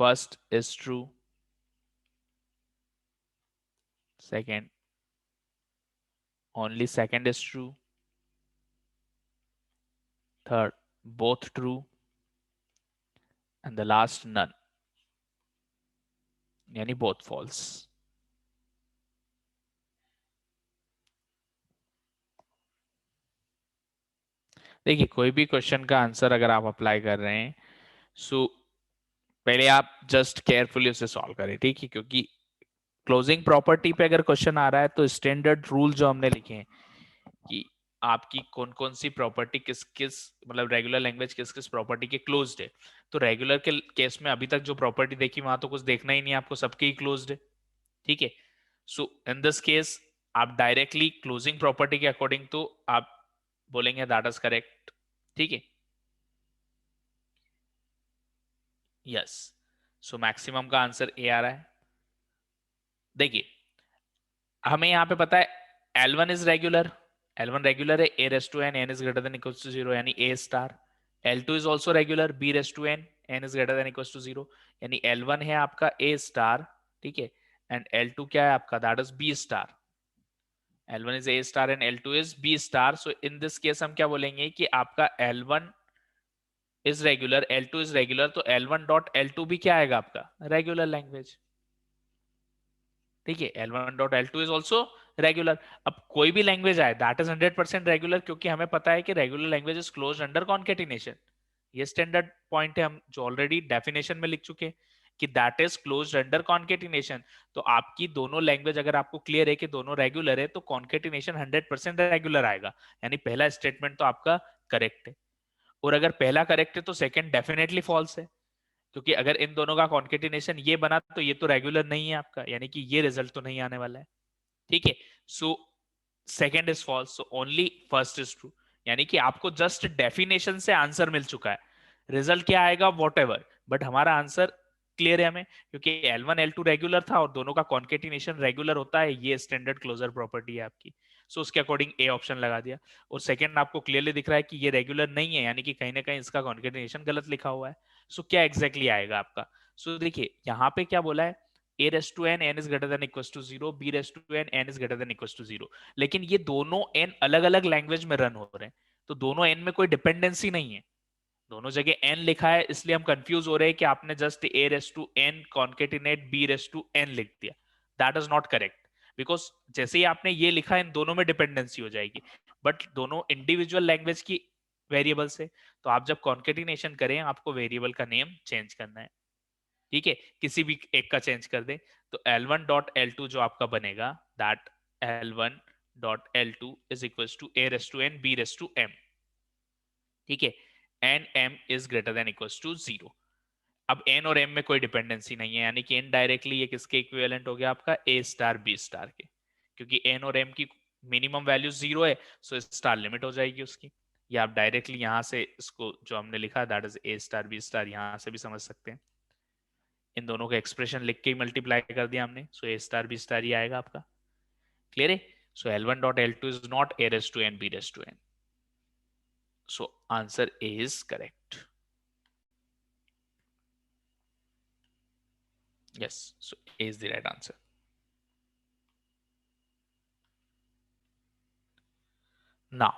Speaker 1: first is true, second only second is true, third both true, and the last none. यानी both false. देखिए कोई भी क्वेश्चन का आंसर अगर आप अप्लाई कर रहे हैं, सो पहले आप जस्ट केयरफुली उसे सॉल्व करें, ठीक है, क्योंकि क्लोजिंग प्रॉपर्टी पे अगर क्वेश्चन आ रहा है तो स्टैंडर्ड रूल जो हमने लिखे हैं कि आपकी कौन कौन सी प्रॉपर्टी किस किस, मतलब रेगुलर लैंग्वेज किस किस प्रॉपर्टी के क्लोज्ड है, तो रेगुलर के केस में अभी तक जो प्रॉपर्टी देखी वहां तो कुछ देखना ही नहीं है आपको, सबके ही क्लोज्ड है, ठीक है। सो इन दिस केस आप डायरेक्टली क्लोजिंग प्रॉपर्टी के अकॉर्डिंग तो आप बोलेंगे दैट इज करेक्ट, ठीक है। यस, सो मैक्सिमम का आंसर ए आ रहा है। देखिए हमें यहाँ पे पता है L1 is regular, L1 regular है, a raise to n n is greater than equals to 0 यानी a star. L2 is also regular, b raise to n n is greater than equals to 0 यानी L1 है आपका a star, ठीक है, and L2 क्या है आपका, that is b star. L1 is a star and L2 is b star, so in this case हम क्या बोलेंगे कि आपका L1 is regular, L2 is regular, तो L1 डॉट L2 भी क्या आएगा आपका, रेगुलर लैंग्वेज, ठीक है। L1 dot L2 is also regular. अब कोई भी लैंग्वेज आए दैट इज 100% रेगुलर, क्योंकि हमें पता है कि regular language is close under concatenation. ये स्टैंडर्ड पॉइंट है, हम जो ऑलरेडी डेफिनेशन में लिख चुके हैं कि that is close under concatenation. तो आपकी दोनों लैंग्वेज अगर आपको क्लियर है कि दोनों रेगुलर है तो कॉन्केटिनेशन 100% रेगुलर आएगा, यानी पहला स्टेटमेंट तो आपका करेक्ट है। और अगर पहला करेक्ट है तो सेकंड डेफिनेटली फॉल्स है, क्योंकि अगर इन दोनों का कॉन्केटिनेशन ये बना तो ये तो रेगुलर नहीं है आपका, यानी कि ये रिजल्ट तो नहीं आने वाला है, ठीक है। So second is false, so only first is true, यानी कि आपको जस्ट डेफिनेशन से आंसर मिल चुका है, रिजल्ट क्या आएगा वॉट एवर, बट हमारा आंसर क्लियर है हमें, क्योंकि L1 L2 रेगुलर था और दोनों का कॉन्केटिनेशन रेगुलर होता है, ये स्टैंडर्ड क्लोजर प्रॉपर्टी है आपकी। सो उसके अकॉर्डिंग ए ऑप्शन लगा दिया। और सेकंड आपको क्लियरली दिख रहा है कि ये रेगुलर नहीं है, यानी कि कहीं ना कहीं इसका कॉन्केटिनेशन गलत लिखा हुआ है। सो क्या एग्जैक्टली आएगा आपका, सो देखिए यहाँ पे क्या बोला है, a raise to n n is greater than equals to 0, b raise to n n is greater than equals to 0, लेकिन ये दोनों n अलग अलग लैंग्वेज में रन हो रहे हैं, तो दोनों n में कोई डिपेंडेंसी नहीं है, दोनों जगह n लिखा है, इसलिए हम कंफ्यूज हो रहे हैं कि आपने just a raise to n concatenate b raise to n लिख दिया, that is not correct, because जैसे ही आपने ये लिखा इन दोनों में डिपेंडेंसी हो जाएगी, बट दोनों इंडिविजुअल लैंग्वेज की वेरिएबल्स है, तो आप जब कॉन्केटिनेशन करें आपको वेरिएबल का नेम चेंज करना है, ठीक है, किसी भी एक का चेंज कर दे, तो L1 डॉट L2 जो आपका बनेगा, that L1 dot L2 is equal to a raise to n b raise to m, ठीक है, and m is greater than equal to 0। अब n और m में कोई डिपेंडेंसी नहीं है, यानी कि इनडायरेक्टली ये किसके इक्विवेलेंट हो गया आपका, a स्टार b स्टार के, क्योंकि n और m की मिनिमम वैल्यू 0 है, सो स्टार लिमिट हो जाएगी उसकी। या आप डायरेक्टली यहां से इसको जो हमने लिखा that is a star b star यहां से भी समझ सकते हैं, इन दोनों का एक्सप्रेशन लिख के ही मल्टीप्लाई कर दिया हमने, so A star B star ही आएगा आपका, क्लियर है। So L1 dot L2 is not a raise to n b raise to n, so answer A is correct, yes, so A is the right answer. Now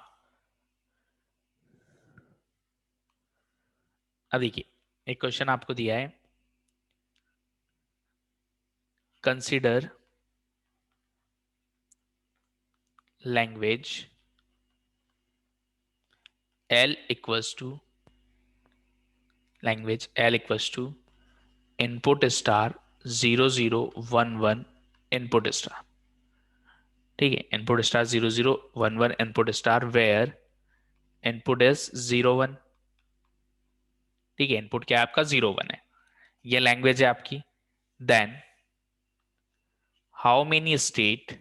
Speaker 1: अब देखिए एक question आपको दिया है, consider language L equals to language L equals to input star 0011 input star, ठीक है, input star 0011 input star where input is 01, ठीक है, इनपुट क्या है आपका 01 है, ये लैंग्वेज है आपकी। Then how many state,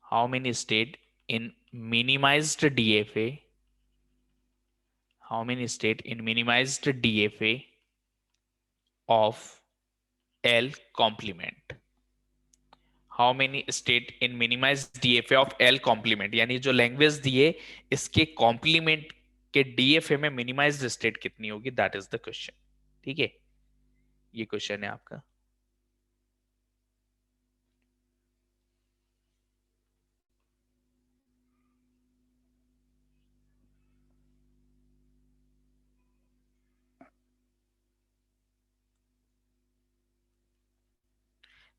Speaker 1: how many state in minimized DFA, how many state in minimized DFA of L complement, how many state in minimized DFA of L complement, यानी जो लैंग्वेज दिए इसके कॉम्प्लीमेंट के DFA में minimised state कितनी होगी, that is the question, ठीक है, ये क्वेश्चन है आपका।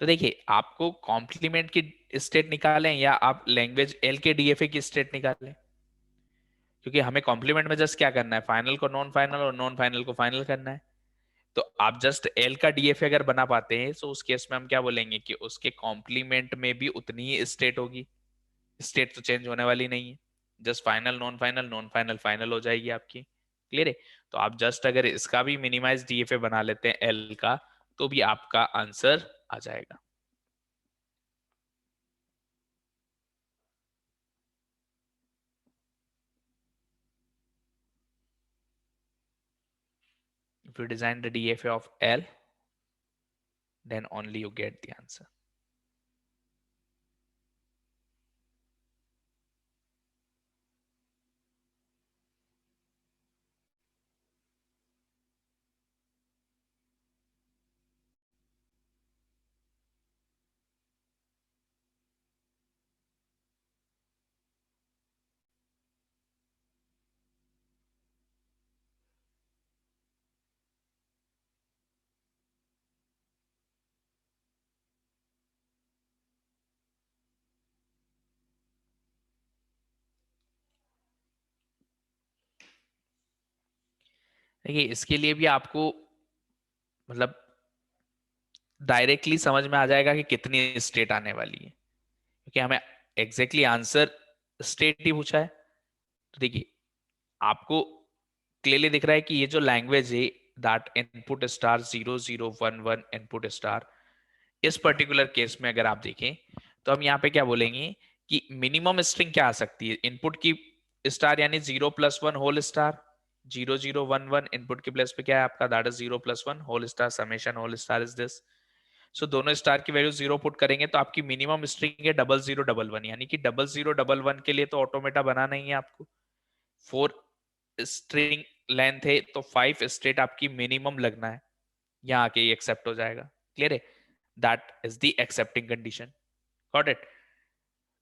Speaker 1: तो देखिए आपको कॉम्प्लीमेंट की स्टेट निकालें या आप लैंग्वेज एल के डीएफए की स्टेट निकालें, क्योंकि हमें कॉम्प्लीमेंट में जस्ट क्या करना है, फाइनल को नॉन फाइनल और नॉन फाइनल को फाइनल करना है। तो आप जस्ट एल का डीएफए अगर बना पाते हैं तो उस केस में हम क्या बोलेंगे कि उसके कॉम्प्लीमेंट में भी उतनी ही स्टेट होगी, स्टेट तो चेंज होने वाली नहीं है, just final non final final हो जाएगी आपकी। क्लियर है? तो आप जस्ट अगर इसका भी मिनिमाइज डीएफए बना लेते हैं एल का, तो भी आपका आंसर आ जाएगा। If you design the DFA of L, then only you get the answer. देखिए इसके लिए भी आपको मतलब डायरेक्टली समझ में आ जाएगा कि कितनी स्टेट आने वाली है, क्योंकि हमें एग्जैक्टली आंसर स्टेट ही पूछा है। तो देखिए आपको क्लियरली दिख रहा है कि ये जो लैंग्वेज है that input star 0011 input star, इस पर्टिकुलर केस में अगर आप देखें तो हम यहाँ पे क्या बोलेंगे कि मिनिमम स्ट्रिंग क्या आ सकती है इनपुट की स्टार, यानी 0+1 होल स्टार 0011 इनपुट के प्लेस पे क्या है आपका, that is 0+1 whole star summation whole star is this. So दोनों स्टार की वैल्यू 0 पुट करेंगे तो आपकी मिनिमम स्ट्रिंग है 0011, यानी कि 0011 के लिए तो ऑटोमेटा बनाना ही है आपको। 4 स्ट्रिंग लेंथ है तो 5 स्टेट आपकी मिनिमम लगना है, यहाँ आके ये एक्सेप्ट हो जाएगा। क्लियर है? That is the accepting condition. Got it?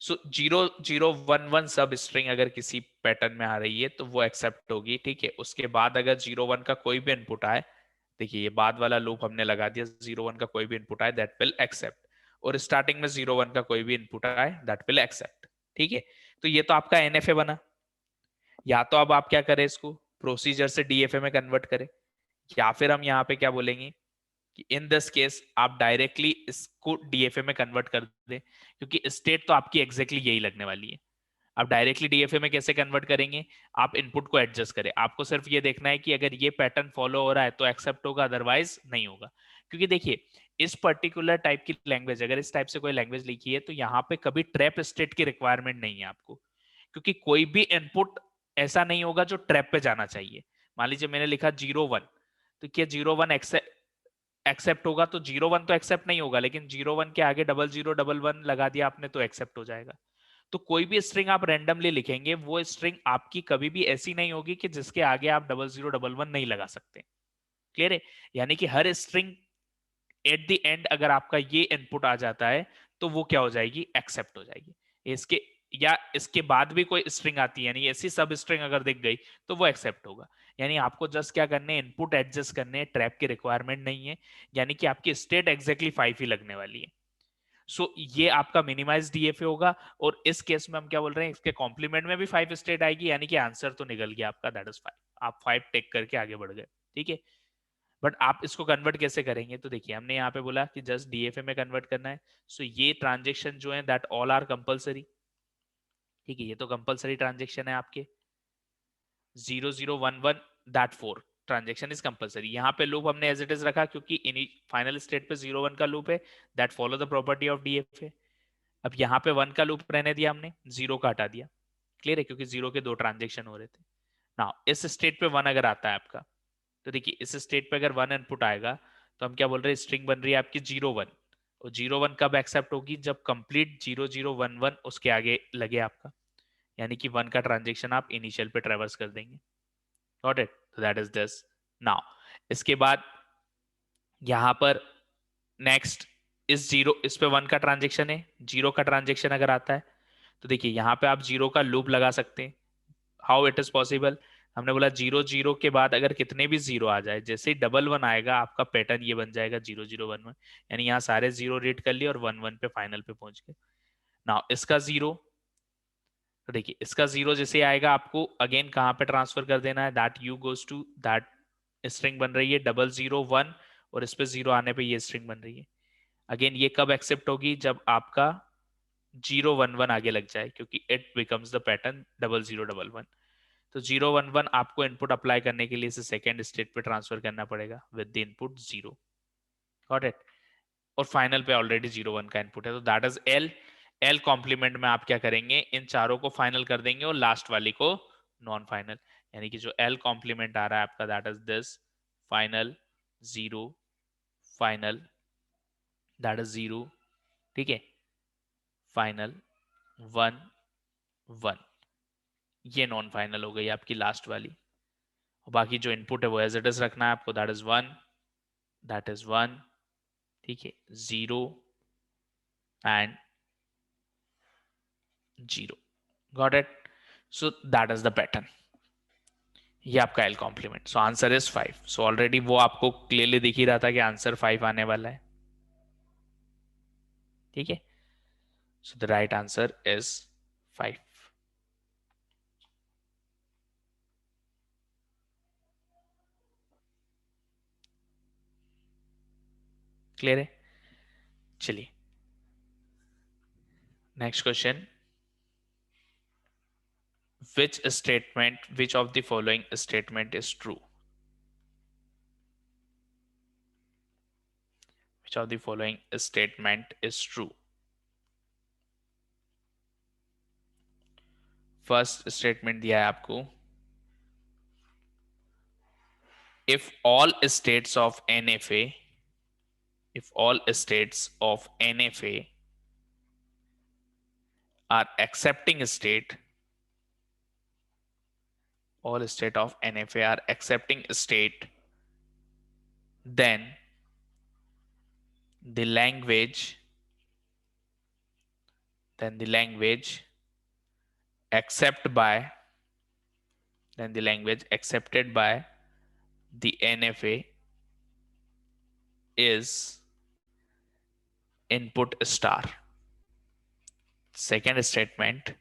Speaker 1: सो 0011 सब स्ट्रिंग अगर किसी पैटर्न में आ रही है तो वो एक्सेप्ट होगी। ठीक है, उसके बाद अगर 01 का कोई भी इनपुट आए, देखिए ये बाद वाला लूप हमने लगा दिया, 01 का कोई भी इनपुट आए दैट विल एक्सेप्ट, और स्टार्टिंग में 01 का कोई भी इनपुट आए दैट विल एक्सेप्ट। ठीक है, तो ये तो आपका एनएफए बना। या तो अब आप क्या करें, इसको प्रोसीजर से डीएफए में कन्वर्ट करें, या फिर हम यहाँ पे क्या बोलेंगे कि इन दिस केस आप डायरेक्टली इसको डीएफए में कन्वर्ट कर दें, क्योंकि स्टेट तो आपकी एग्जैक्टली यही लगने वाली है। आप डायरेक्टली डीएफए में कैसे कन्वर्ट करेंगे, आप इनपुट को एडजस्ट करें, आपको सिर्फ ये देखना है कि अगर ये पैटर्न फॉलो हो रहा है तो एक्सेप्ट होगा, अदरवाइज नहीं होगा। क्योंकि देखिए इस पर्टिकुलर टाइप की लैंग्वेज, अगर इस टाइप से कोई लैंग्वेज लिखी है तो यहाँ पे कभी ट्रैप स्टेट की रिक्वायरमेंट नहीं है आपको, क्योंकि कोई भी इनपुट ऐसा नहीं होगा जो ट्रैप पे जाना चाहिए। मान लीजिए मैंने लिखा 01, तो क्या 01 एक्सेप्ट होगा? तो 01 तो एक्सेप्ट नहीं होगा, लेकिन 01 के आगे 0011 लगा दिया आपने तो एक्सेप्ट हो जाएगा। तो कोई भी स्ट्रिंग आप रैंडमली लिखेंगे वो स्ट्रिंग आपकी कभी भी ऐसी नहीं होगी कि जिसके आगे आप 0011 नहीं लगा सकते। क्लियर है? यानी कि हर स्ट्रिंग एट द एंड अगर आपका ये इनपुट आ जाता है तो वो क्या हो जाएगी, एक्सेप्ट हो जाएगी। इसके या इसके बाद भी कोई स्ट्रिंग आती है, यानी ऐसी सब स्ट्रिंग अगर दिख गई तो वो एक्सेप्ट होगा। यानी आपको जस्ट क्या करने हैं, इनपुट एडजस्ट करने हैं, ट्रैप की रिक्वायरमेंट नहीं है, यानी कि आपकी स्टेट एग्जैक्टली 5 ही लगने वाली है। सो ये आपका मिनिमाइज डीएफए होगा, और इस केस में हम क्या बोल रहे हैं, इसके कॉम्प्लीमेंट में भी 5 स्टेट आएगी, यानी कि आंसर तो निकल गया आपका, दैट इज 5। आप 5 टेक करके आगे बढ़ गए। ठीक है, बट आप इसको कन्वर्ट कैसे करेंगे, तो देखिए हमने यहाँ पे बोला कि जस्ट डीएफए में कन्वर्ट करना है। सो ये ट्रांजेक्शन जो है दैट ऑल आर कंपलसरी। ठीक है, ये तो कंपलसरी ट्रांजेक्शन है आपके 0011 दैट 4 ट्रांजेक्शन इज कंपलसरी। यहाँ पे लूप हमने एज इट इज रखा क्योंकि फाइनल स्टेट पे 01 का लूप है, that follow the property of DFA. अब यहाँ पे 1 का लूप रहने दिया हमने, 0 का हटा दिया। क्लियर है? क्योंकि 0 के 2 ट्रांजेक्शन हो रहे थे। नाउ इस स्टेट पे 1 अगर आता है आपका, तो देखिए इस स्टेट पे अगर 1 इनपुट आएगा तो हम क्या बोल रहे हैं, स्ट्रिंग बन रही है आपकी 01, और 01 कब एक्सेप्ट होगी, जब कंप्लीट 0011 उसके आगे लगे आपका, यानी कि 1 का ट्रांजेक्शन आप इनिशियल पे ट्रेवर्स कर देंगे। Got it? तो दैट इज दिस। नाउ इसके बाद यहां पर नेक्स्ट इस पे 1 का ट्रांजेक्शन है, 0 का ट्रांजेक्शन अगर आता है तो देखिए यहाँ पे आप 0 का लूप लगा सकते हैं। हाउ इट इज पॉसिबल, हमने बोला 0 0 के बाद अगर कितने भी जीरो आ जाए, जैसे ही डबल वन आएगा आपका पैटर्न ये बन जाएगा 0 0 1 1, यानी यहाँ सारे जीरो रीड कर लिए और 1 1 पे फाइनल पे पहुंच गए। नाउ इसका जीरो, तो देखिए इसका जीरो जैसे आएगा आपको अगेन कहाँ पे ट्रांसफर कर देना है, that you goes to that string बन रही है 0 0 1, और इस पे जीरो आने पे ये स्ट्रिंग बन रही है। अगेन ये कब एक्सेप्ट होगी, जब आपका 0 1 1 आगे लग जाए, क्योंकि इट बिकम्स द पैटर्न 0 0 1 1। तो 0 1 1 आपको इनपुट अप्लाई करने के लिए इसे सेकेंड स्टेट पे ट्रांसफर करना पड़ेगा with the input 0। Got it. और फाइनल पे ऑलरेडी 0 1 का इनपुट है, तो that is L. L complement में आप क्या करेंगे, इन चारों को फाइनल कर देंगे और लास्ट वाली को नॉन फाइनल, यानी कि जो एल कॉम्प्लीमेंट आ रहा है आपका that is this final 0 final, that is 0, ठीक है, फाइनल 1 1, ये नॉन फाइनल हो गई आपकी लास्ट वाली। और बाकी जो इनपुट है वो एज इट इज रखना है आपको, दैट इज 1, दैट इज 1, ठीक है, 0 and 0। Got it. So that is the pattern, ये आपका L complement. So answer is 5। So already वो आपको क्लियरली दिख ही रहा था कि आंसर 5 आने वाला है, ठीक है। So the right answer is 5। Clear है। चलिए next question, which of the following statement is true? Which of the following statement is true? First statement दिया है आपको, if all states of NFA, if all states of NFA are accepting state, all state of NFA are accepting state, then the language, then the language accept by, then the language accepted by the NFA is input star. Second statement,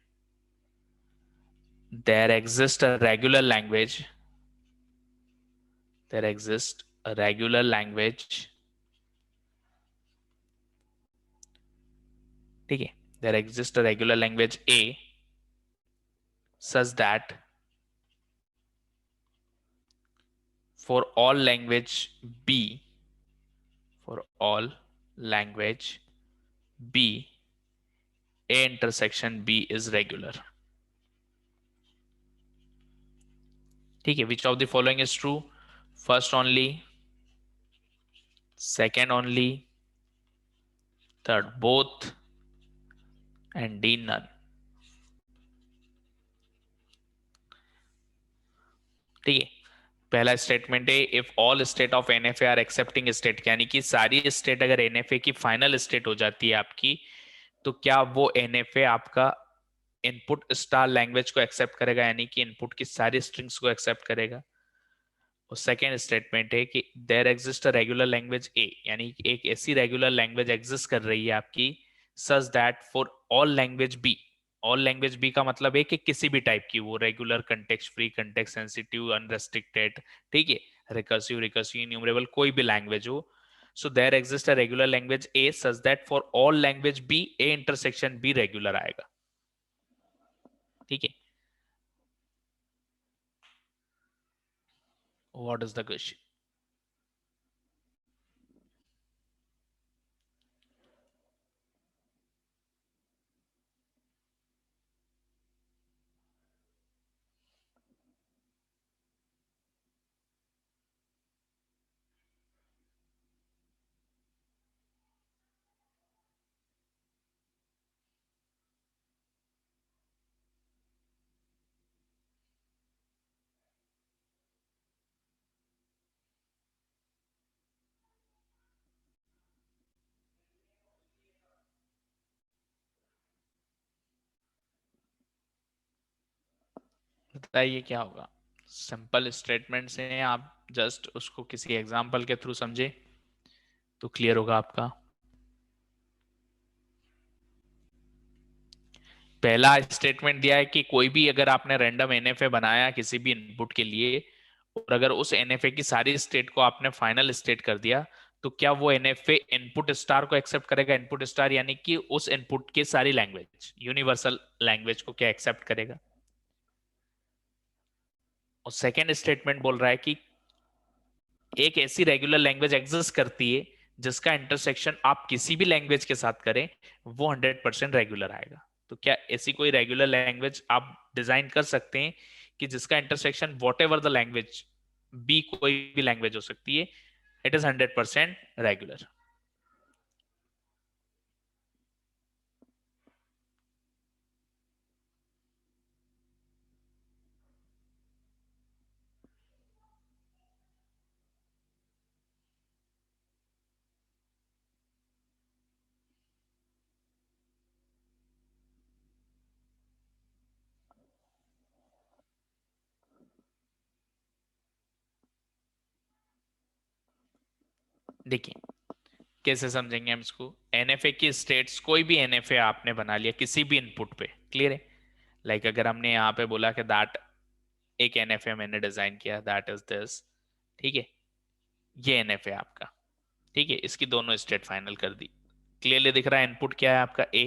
Speaker 1: there exists a regular language, there exists a regular language, ठीक है, there exists a regular language A such that for all language B, for all language B, A intersection B is regular, ठीक है। which of the following is true? First only, second only, third both, and D none, ठीक है। पहला statement है if all state of NFA are accepting state, यानी कि सारी state अगर एनएफए की फाइनल स्टेट हो जाती है आपकी, तो क्या वो एनएफए आपका इनपुट स्टार लैंग्वेज को एक्सेप्ट करेगा, यानी कि इनपुट की सारी स्ट्रिंग्स को एक्सेप्ट करेगा। और सेकेंड स्टेटमेंट है कि there exist a regular language A, यानी कि एक ऐसी रेगुलर लैंग्वेज एग्जिस्ट कर रही है आपकी such that for all language B, all language B का मतलब है कि किसी भी टाइप की, वो regular, context free, context sensitive, unrestricted, ठीक है, रिकर्सिव, रिकर्सिव, इन्यूमरेबल, कोई भी लैंग्वेज हो। So there exist a regular language A such that for all language B A intersection B regular आएगा, ठीक है। What is the question? बताइए क्या होगा? सिंपल स्टेटमेंट से आप जस्ट उसको किसी एग्जांपल के थ्रू समझे तो क्लियर होगा आपका। पहला स्टेटमेंट दिया है कि कोई भी अगर आपने रैंडम एनएफए बनाया किसी भी इनपुट के लिए और अगर उस एनएफए की सारी स्टेट को आपने फाइनल स्टेट कर दिया तो क्या वो एनएफए इनपुट स्टार को एक्सेप्ट करेगा। इनपुट स्टार यानी कि उस इनपुट की सारी लैंग्वेज, यूनिवर्सल लैंग्वेज को क्या एक्सेप्ट करेगा। और सेकेंड स्टेटमेंट बोल रहा है कि एक ऐसी रेगुलर लैंग्वेज एग्जिस्ट करती है जिसका इंटरसेक्शन आप किसी भी लैंग्वेज के साथ करें वो 100% रेगुलर आएगा। तो क्या ऐसी कोई रेगुलर लैंग्वेज आप डिजाइन कर सकते हैं कि जिसका intersection whatever the language B, कोई भी लैंग्वेज हो सकती है, इट इज 100% रेगुलर। देखिए कैसे समझेंगे हम इसको। एनएफए की स्टेट्स, कोई भी एनएफए आपने बना लिया किसी भी इनपुट पे, क्लियर है। लाइक अगर हमने यहाँ पे बोला कि दैट एक एनएफए मैंने डिजाइन किया, दैट इज दिस, ठीक है, ये एनएफए आपका, ठीक है, इसकी दोनों स्टेट फाइनल कर दी। क्लियरली दिख रहा है इनपुट क्या है आपका ए,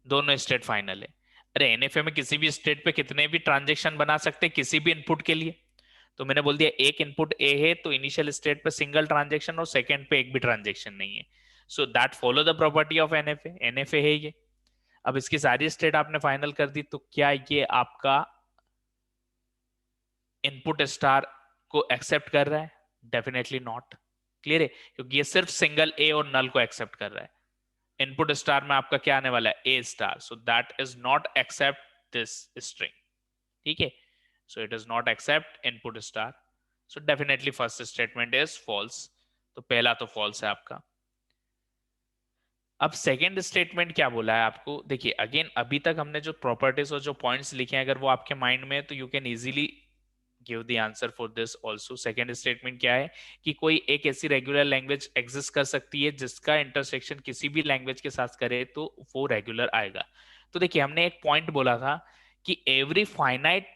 Speaker 1: दोनों स्टेट फाइनल है। अरे एनएफए में किसी भी स्टेट पे कितने भी ट्रांजेक्शन बना सकते हैं किसी भी इनपुट के लिए। तो मैंने बोल दिया एक इनपुट ए है तो इनिशियल स्टेट पे सिंगल ट्रांजेक्शन और सेकंड पे एक भी ट्रांजेक्शन नहीं है। So that follow the property of NFA, NFA है ये। अब इसकी सारी स्टेट आपने फाइनल कर दी तो क्या ये आपका इनपुट स्टार को एक्सेप्ट कर रहा है। डेफिनेटली नॉट, क्लियर है, क्योंकि ये सिर्फ सिंगल ए और नल को एक्सेप्ट कर रहा है। इनपुट स्टार में आपका क्या आने वाला है A star, so that is not accept this string, ठीक है। So it is not accept input star, so definitely first statement is false. तो पहला तो फॉल्स है आपका। अब सेकेंड स्टेटमेंट क्या बोला है आपको, देखिए अगेन अभी तक हमने जो प्रॉपर्टीज और जो पॉइंट्स लिखे हैं अगर वो आपके माइंड में है तो you can easily give the answer for this also. Second statement क्या है कि कोई एक ऐसी रेगुलर लैंग्वेज एग्जिस्ट कर सकती है जिसका इंटरसेक्शन किसी भी लैंग्वेज के साथ करे तो वो रेगुलर आएगा। तो देखिए हमने एक पॉइंट बोला था कि every finite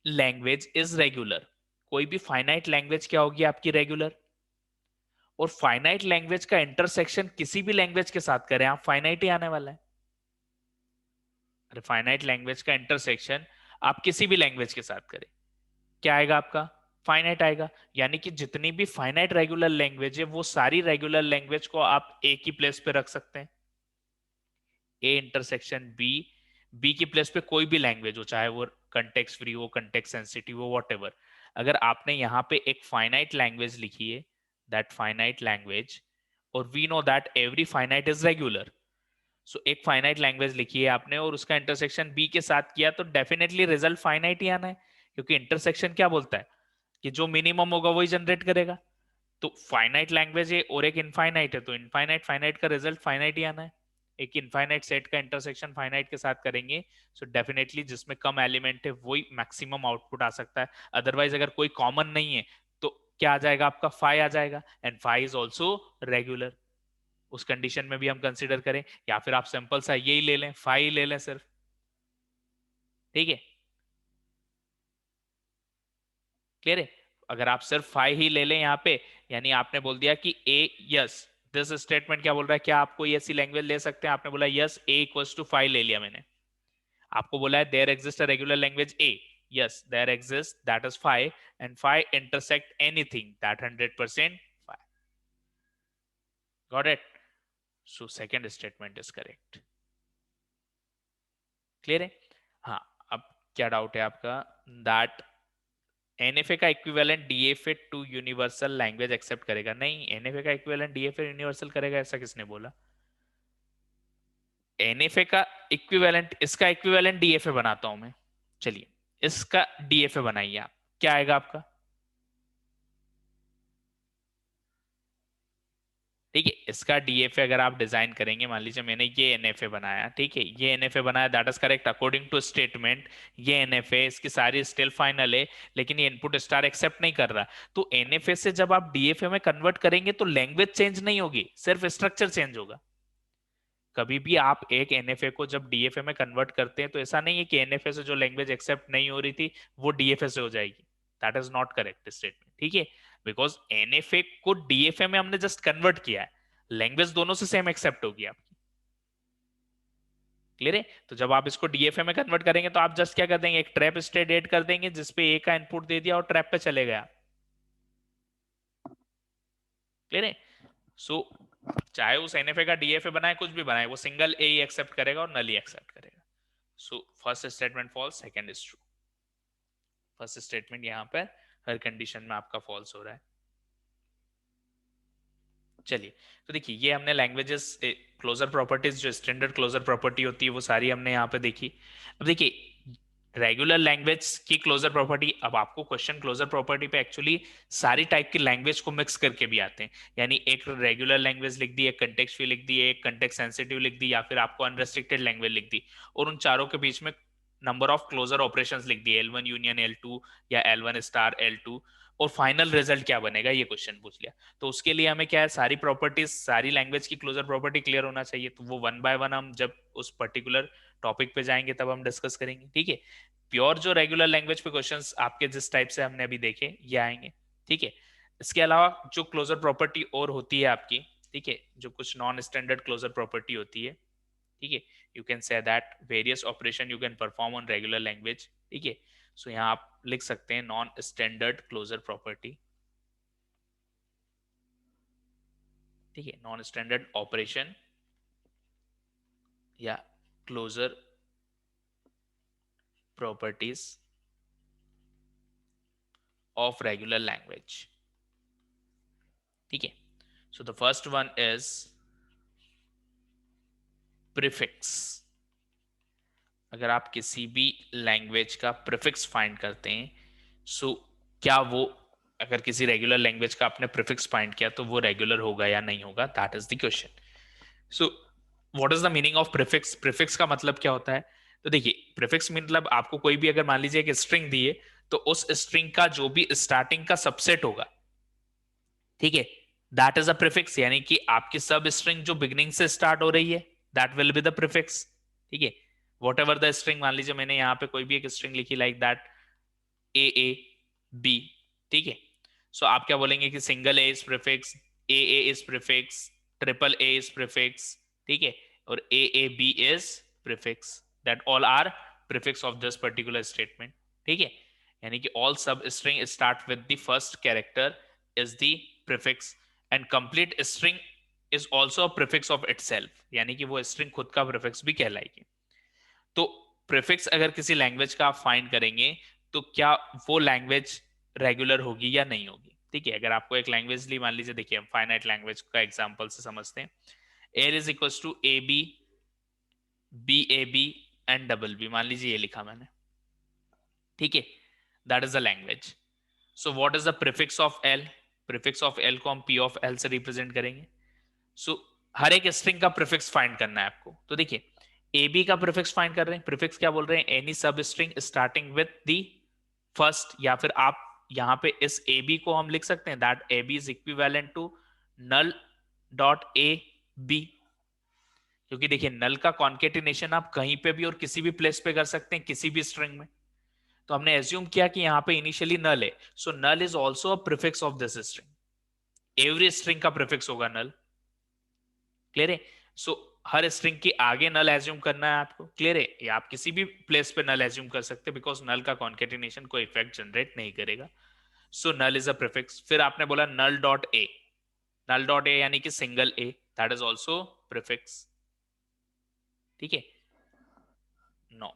Speaker 1: language is regular. कोई भी फाइनाइट लैंग्वेज क्या होगी आपकी, रेगुलर। और फाइनाइट लैंग्वेज का इंटरसेक्शन किसी भी लैंग्वेज के साथ करें आप फाइनाइट ही आने वाला है। अरे फाइनाइट लैंग्वेज का इंटरसेक्शन आप किसी भी लैंग्वेज के साथ करें क्या आएगा आपका, फाइनाइट आएगा। यानी कि जितनी भी फाइनाइट रेगुलर लैंग्वेज है वो सारी रेगुलर लैंग्वेज को आप एक ही प्लेस पे रख सकते हैं, ए इंटरसेक्शन बी, बी की प्लेस पे कोई भी लैंग्वेज हो, चाहे वो कंटेक्स्ट फ्री हो, कंटेक्स्ट सेंसिटिव हो, वॉट। अगर आपने यहाँ पे एक फाइनाइट लैंग्वेज लिखी है, दैट फाइनाइट लैंग्वेज, और we know that every finite is regular, so एक फाइनाइट लैंग्वेज लिखी है आपने और उसका इंटरसेक्शन बी के साथ किया तो डेफिनेटली रिजल्ट फाइनाइट ही आना है। क्योंकि इंटरसेक्शन क्या बोलता है कि जो मिनिमम होगा वही जनरेट करेगा। तो फाइनाइट लैंग्वेज है और एक इनफाइनाइट है तो इनफाइनाइट फाइनाइट का रिजल्ट फाइनाइट ही आना है। एक इनफाइनाइट सेट का इंटरसेक्शन फाइनाइट के साथ करेंगे सो डेफिनेटली जिसमें कम एलिमेंट है वही मैक्सिमम आउटपुट आ सकता है। अदरवाइज अगर कोई कॉमन नहीं है तो क्या आ जाएगा आपका, फाइव आ जाएगा, and five is also regular. उस कंडीशन में भी हम कंसिडर करें, या फिर आप सिंपल सा यही ले लें, फाइव ले लें सिर्फ, ठीक है, क्लियर है। अगर आप सिर्फ फाइव ही ले लें यहाँ पे, यानी आपने बोल दिया कि ए, यस, दिस स्टेटमेंट क्या बोल रहा है, क्या आप कोई ऐसी लैंग्वेज ले सकते हैं, आपने बोला yes A equals to five ले लिया मैंने। आपको बोला है there exist a regular language A, yes there exist, that is five, and five intersect anything that 100% five, got it. So second statement is correct, clear है। हाँ, अब क्या डाउट है आपका, दैट एनएफए का equivalent DFA to universal language accept करेगा। नहीं, NFA का इक्विवेलेंट डीएफए यूनिवर्सल करेगा ऐसा किसने बोला। एनएफए का इक्विवेलेंट, इसका इक्विवेलेंट डीएफए बनाता हूं मैं, चलिए इसका डीएफए बनाइए आप, क्या आएगा आपका, ठीक है। इसका डीएफए अगर आप डिजाइन करेंगे, मान लीजिए मैंने ये एनएफए बनाया, ठीक है, ये एनएफए बनाया, that is correct according to statement, ये एनएफए इसकी सारी स्टिल फाइनल है, लेकिन ये इनपुट स्टार एक्सेप्ट नहीं कर रहा। तो एनएफए से जब आप डीएफए में कन्वर्ट करेंगे तो लैंग्वेज चेंज नहीं होगी, सिर्फ स्ट्रक्चर चेंज होगा। कभी भी आप एक एनएफए को जब डीएफए में कन्वर्ट करते हैं तो ऐसा नहीं है कि एनएफए से जो लैंग्वेज एक्सेप्ट नहीं हो रही थी वो डीएफए से हो जाएगी, that is not correct statement, ठीक है। बिकॉज एनएफए को डीएफए में हमने जस्ट कन्वर्ट किया है, लैंग्वेज दोनों से सेम एक्सेप्ट होगी आपकी। क्लियर है? तो जब आप इसको डीएफए में कन्वर्ट करेंगे तो आप जस्ट क्या कर देंगे, एक ट्रैप स्टेट ऐड कर देंगे जिसपे ए का इनपुट दे दिया और ट्रैप पे चले गया। क्लियर है? सो चाहे उस एनएफए का डीएफए बनाए, कुछ भी बनाए, वो सिंगल ए ही एक्सेप्ट करेगा और नल ही एक्सेप्ट करेगा। So first statement false, second is true. First statement यहां पर हर कंडीशन में आपका फॉल्स हो रहा है। चलिए, तो देखिए ये हमने लैंग्वेजेस क्लोजर प्रॉपर्टीज, जो स्टैंडर्ड क्लोजर प्रॉपर्टी होती है वो सारी हमने यहाँ पे देखी। अब देखिए रेगुलर लैंग्वेज की क्लोजर प्रॉपर्टी, अब आपको क्वेश्चन क्लोजर प्रॉपर्टी पे एक्चुअली सारी टाइप की लैंग्वेज को मिक्स करके भी आते हैं, यानी एक रेगुलर लैंग्वेज लिख दी, एक कंटेक्स्चुअल लिख दी, एक कंटेक्स्ट सेंसिटिव लिख दी, या फिर आपको अनरेस्ट्रिक्टेड लैंग्वेज लिख दी, और उन चारों के बीच में नंबर ऑफ क्लोजर ऑपरेशंस लिख दिए, L1 यूनियन L2 या L1 स्टार L2, और फाइनल रिजल्ट क्या बनेगा ये क्वेश्चन पूछ लिया। तो उसके लिए हमें क्या है, सारी प्रॉपर्टीज, सारी लैंग्वेज की क्लोजर प्रॉपर्टी क्लियर होना चाहिए। तो वो वन बाय वन हम जब उस पर्टिकुलर टॉपिक पे जाएंगे तब हम डिस्कस करेंगे, ठीक है। प्योर जो रेगुलर लैंग्वेज पे क्वेश्चंस आपके जिस टाइप से हमने अभी देखे ये आएंगे, ठीक है। इसके अलावा जो क्लोजर प्रॉपर्टी और होती है आपकी, ठीक है, जो कुछ नॉन स्टैंडर्ड क्लोजर प्रॉपर्टी होती है, ठीक है, you can say that various operation you can perform on regular language, ठीक है। सो यहाँ आप लिख सकते हैं नॉन स्टैंडर्ड क्लोजर प्रॉपर्टी, ठीक है, नॉन स्टैंडर्ड ऑपरेशन या closure properties of regular language, ठीक है। So the first one is prefix. अगर आप किसी भी लैंग्वेज का प्रीफिक्स फाइंड करते हैं, सो क्या वो, अगर किसी रेगुलर लैंग्वेज का आपने प्रीफिक्स फाइंड किया तो वो रेगुलर होगा या नहीं होगा, that is the question. So what is the meaning of prefix? Prefix का मतलब क्या होता है? तो देखिए प्रीफिक्स मतलब आपको कोई भी, अगर मान लीजिए एक स्ट्रिंग दी है, तो उस स्ट्रिंग का जो भी स्टार्टिंग का सबसेट होगा, ठीक है, दैट इज अ प्रीफिक्स। यानी कि आपकी सब स्ट्रिंग जो बिगनिंग से स्टार्ट हो रही है, that will be the prefix, ठीक है। वॉट एवर द स्ट्रिंग, मान लीजिए मैंने यहाँ पे कोई भी एक स्ट्रिंग लिखी लाइक दैट AAB, ठीक है। सो आप क्या बोलेंगे कि single A is prefix, AA is prefix, triple A is prefix, ठीक है, और AAB is prefix, that all are prefix of this particular statement, ठीक है। यानी कि all substring start with the first character is the prefix and complete string is also a prefix of itself, यानी कि वो string खुद का prefix भी कहलाएगी। तो prefix अगर किसी लैंग्वेज का आप फाइंड करेंगे तो क्या वो लैंग्वेज रेगुलर होगी या नहीं होगी, ठीक है। अगर आपको एक लैंग्वेज ली, मान लीजिए, देखिए हम फाइनाइट लैंग्वेज का एग्जांपल से समझते हैं, air is equals to AB BAB and BB, मान लीजिए ये लिखा मैंने, ठीक है, that is the language. So what is the prefix of L? Prefix of L को हम P ऑफ L से रिप्रेजेंट करेंगे। सो हर एक स्ट्रिंग का प्रीफिक्स फाइंड करना है आपको। तो देखिए AB का प्रीफिक्स फाइंड कर रहे हैं, प्रीफिक्स क्या बोल रहे हैं, एनी सब string starting with the first, या फिर आप यहाँ पे इस AB को हम लिख सकते हैं that AB is equivalent to null dot AB, क्योंकि देखिए नल का कॉन्केटिनेशन आप कहीं पे भी और किसी भी प्लेस पे कर सकते हैं, किसी भी स्ट्रिंग में। तो हमने एज्यूम किया कि यहाँ पे इनिशियली नल है, so null is also a prefix of this string. Every string का प्रीफिक्स होगा नल, क्लियर है। सो हर स्ट्रिंग के आगे नल एज्यूम करना है आपको, क्लियर है। या आप किसी भी प्लेस पे नल एज्यूम कर सकते हैं, बिकॉज नल का कॉन्केटिनेशन कोई इफेक्ट जनरेट नहीं करेगा। सो नल इज अ प्रीफिक्स। फिर आपने बोला नल dot A, null dot A यानी कि single A, that is also prefix, ठीक है। नो,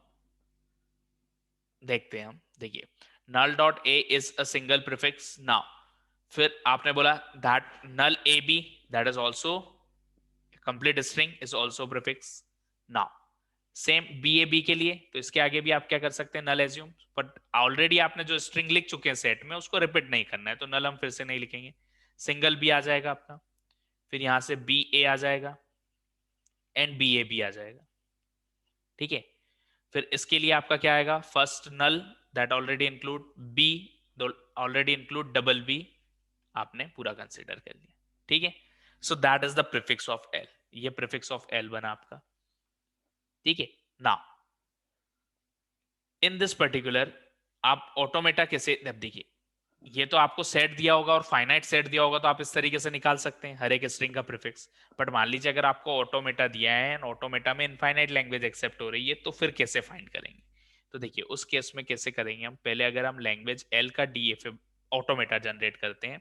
Speaker 1: देखते हैं हम, देखिए null dot A is a single prefix. Now फिर आपने बोला that null A B, that is also complete string, is also prefix. Now same B A B के लिए, तो इसके आगे भी आप क्या कर सकते हैं, नल एज्यूम, बट ऑलरेडी आपने जो स्ट्रिंग लिख चुके हैं सेट में उसको रिपीट नहीं करना है, तो नल हम फिर से नहीं लिखेंगे, सिंगल बी आ जाएगा आपका, फिर यहां से बी ए आ जाएगा एंड बी ए बी आ जाएगा, ठीक है। फिर इसके लिए आपका क्या आएगा, first null that already include B, already include double B, आपने पूरा कंसिडर कर लिया, ठीक है। So that is the prefix of L, ये प्रीफिक्स ऑफ एल बना आपका, ठीक है। नाउ इन दिस पर्टिकुलर आप ऑटोमेटा कैसे, अब देखिए ये तो आपको सेट दिया होगा और फाइनाइट सेट दिया होगा, तो आप इस तरीके से निकाल सकते हैं हर एक स्ट्रिंग का प्रीफिक्स। बट मान लीजिए अगर आपको ऑटोमेटा दिया है, ऑटोमेटा में इनफाइनाइट लैंग्वेज एक्सेप्ट हो रही है, तो फिर कैसे फाइंड करेंगे। तो देखिए उस केस में कैसे करेंगे हम, पहले अगर हम लैंग्वेज एल का डीएफए ऑटोमेटा जनरेट करते हैं,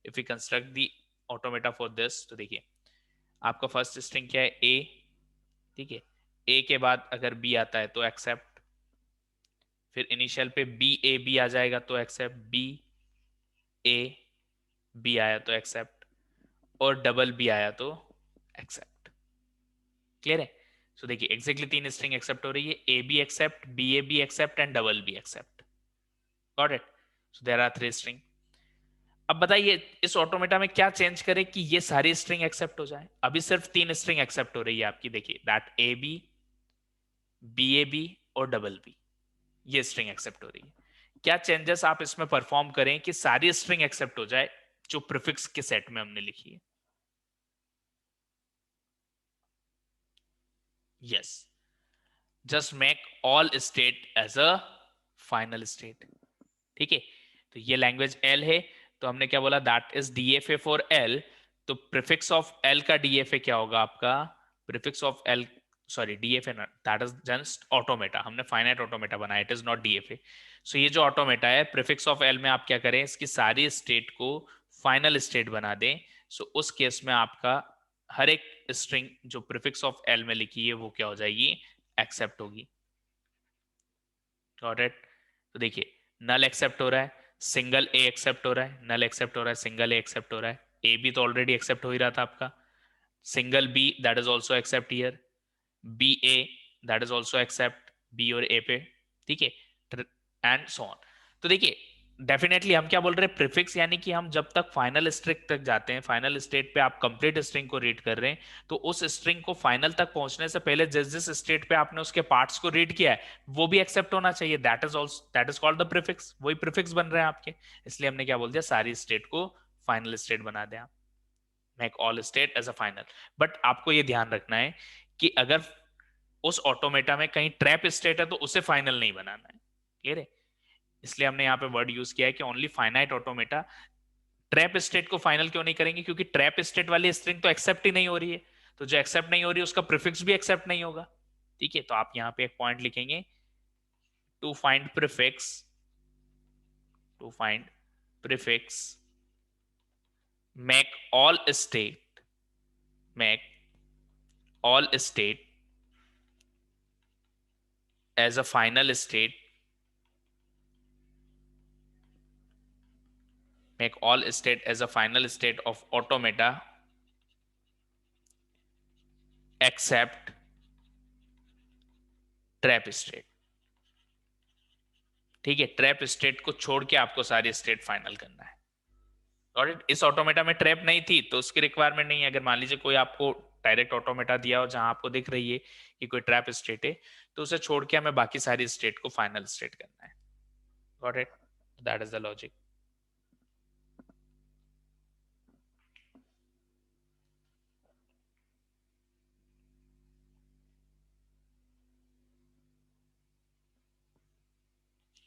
Speaker 1: if you construct the automata for this, तो देखिए आपका फर्स्ट स्ट्रिंग क्या है, ए, ठीक है। ए के बाद अगर बी आता है तो एक्सेप्ट, फिर इनिशियल पे बी ए बी आ जाएगा तो एक्सेप्ट, बी ए बी आया तो एक्सेप्ट, और डबल बी आया तो एक्सेप्ट। क्लियर है। सो देखिए एग्जैक्टली तीन स्ट्रिंग एक्सेप्ट हो रही है, A B accept, B A B accept and double B accept. Got it. So there are three string. अब बताइए इस ऑटोमेटा में क्या चेंज करें कि ये सारी स्ट्रिंग एक्सेप्ट हो जाए। अभी सिर्फ तीन स्ट्रिंग एक्सेप्ट हो रही है आपकी, देखिए that A B, B A B और डबल बी, ये स्ट्रिंग एक्सेप्ट हो रही है। क्या चेंजेस आप इसमें परफॉर्म करें कि सारी स्ट्रिंग एक्सेप्ट हो जाए जो प्रीफिक्स के सेट में हमने लिखी है। Yes, just make all state as a final state, ठीक है। तो ये लैंग्वेज एल है, तो हमने क्या बोला, that is DFA for L. तो प्रीफिक्स ऑफ एल का डीएफए क्या होगा आपका, prefix of L, sorry DFA not, that is just automata, हमने फाइनाइट ऑटोमेटा बनाया, इट इज नॉट डीएफए। सो ये जो ऑटोमेटा है प्रीफिक्स ऑफ एल में आप क्या करें, इसकी सारी स्टेट को फाइनल स्टेट बना दें। सो उस केस में आपका हर एक स्ट्रिंग जो प्रीफिक्स ऑफ एल में लिखी है वो क्या हो जाएगी, एक्सेप्ट होगी। Got it. तो देखिए नल एक्सेप्ट हो रहा है, सिंगल ए एक्सेप्ट हो रहा है, नल एक्सेप्ट हो रहा है, सिंगल ए एक्सेप्ट हो रहा है, ए बी तो ऑलरेडी एक्सेप्ट हो ही रहा था आपका, single B that is also accept here, B A that is also accept B और ए पे, ठीक है, एंड सो ऑन। तो देखिए डेफिनेटली हम क्या बोल रहे हैं, प्रीफिक्स यानी कि हम जब तक फाइनल स्ट्रिंग तक जाते हैं, फाइनल स्टेट पे आप कंप्लीट स्ट्रिंग को रीड कर रहे हैं, तो उस स्ट्रिंग को फाइनल तक पहुंचने से पहले जिस जिस स्टेट पे आपने उसके पार्ट्स को रीड किया है वो भी एक्सेप्ट होना चाहिए, that is called the prefix, वही प्रीफिक्स बन रहे हैं आपके। इसलिए हमने क्या बोल दिया, सारी स्टेट को फाइनल स्टेट बना दिया, make all state as a final. But आपको ये ध्यान रखना है कि अगर उस ऑटोमेटा में कहीं ट्रैप स्टेट है तो उसे फाइनल नहीं बनाना है, क्लियर है। इसलिए हमने यहाँ पे वर्ड यूज किया है कि only finite automata. Trap state को फाइनल क्यों नहीं करेंगे, क्योंकि ट्रैप स्टेट वाली स्ट्रिंग तो एक्सेप्ट ही नहीं हो रही है, तो जो एक्सेप्ट नहीं हो रही है उसका प्रीफिक्स भी एक्सेप्ट नहीं होगा, ठीक है। तो आप यहाँ पे एक पॉइंट लिखेंगे, to find prefix, to find prefix make all state, make all state as a final state, make all state as a final state of automata except trap state, ठीक है। ट्रैप स्टेट को छोड़ के आपको सारी state final करना है। और इस ऑटोमेटा में ट्रैप नहीं थी तो उसकी रिक्वायरमेंट नहीं है। अगर मान लीजिए कोई आपको डायरेक्ट ऑटोमेटा दिया हो जहां आपको दिख रही है कि कोई ट्रैप स्टेट है, तो उसे छोड़ के हमें बाकी सारी स्टेट को फाइनल स्टेट करना है। Got it, that is the logic.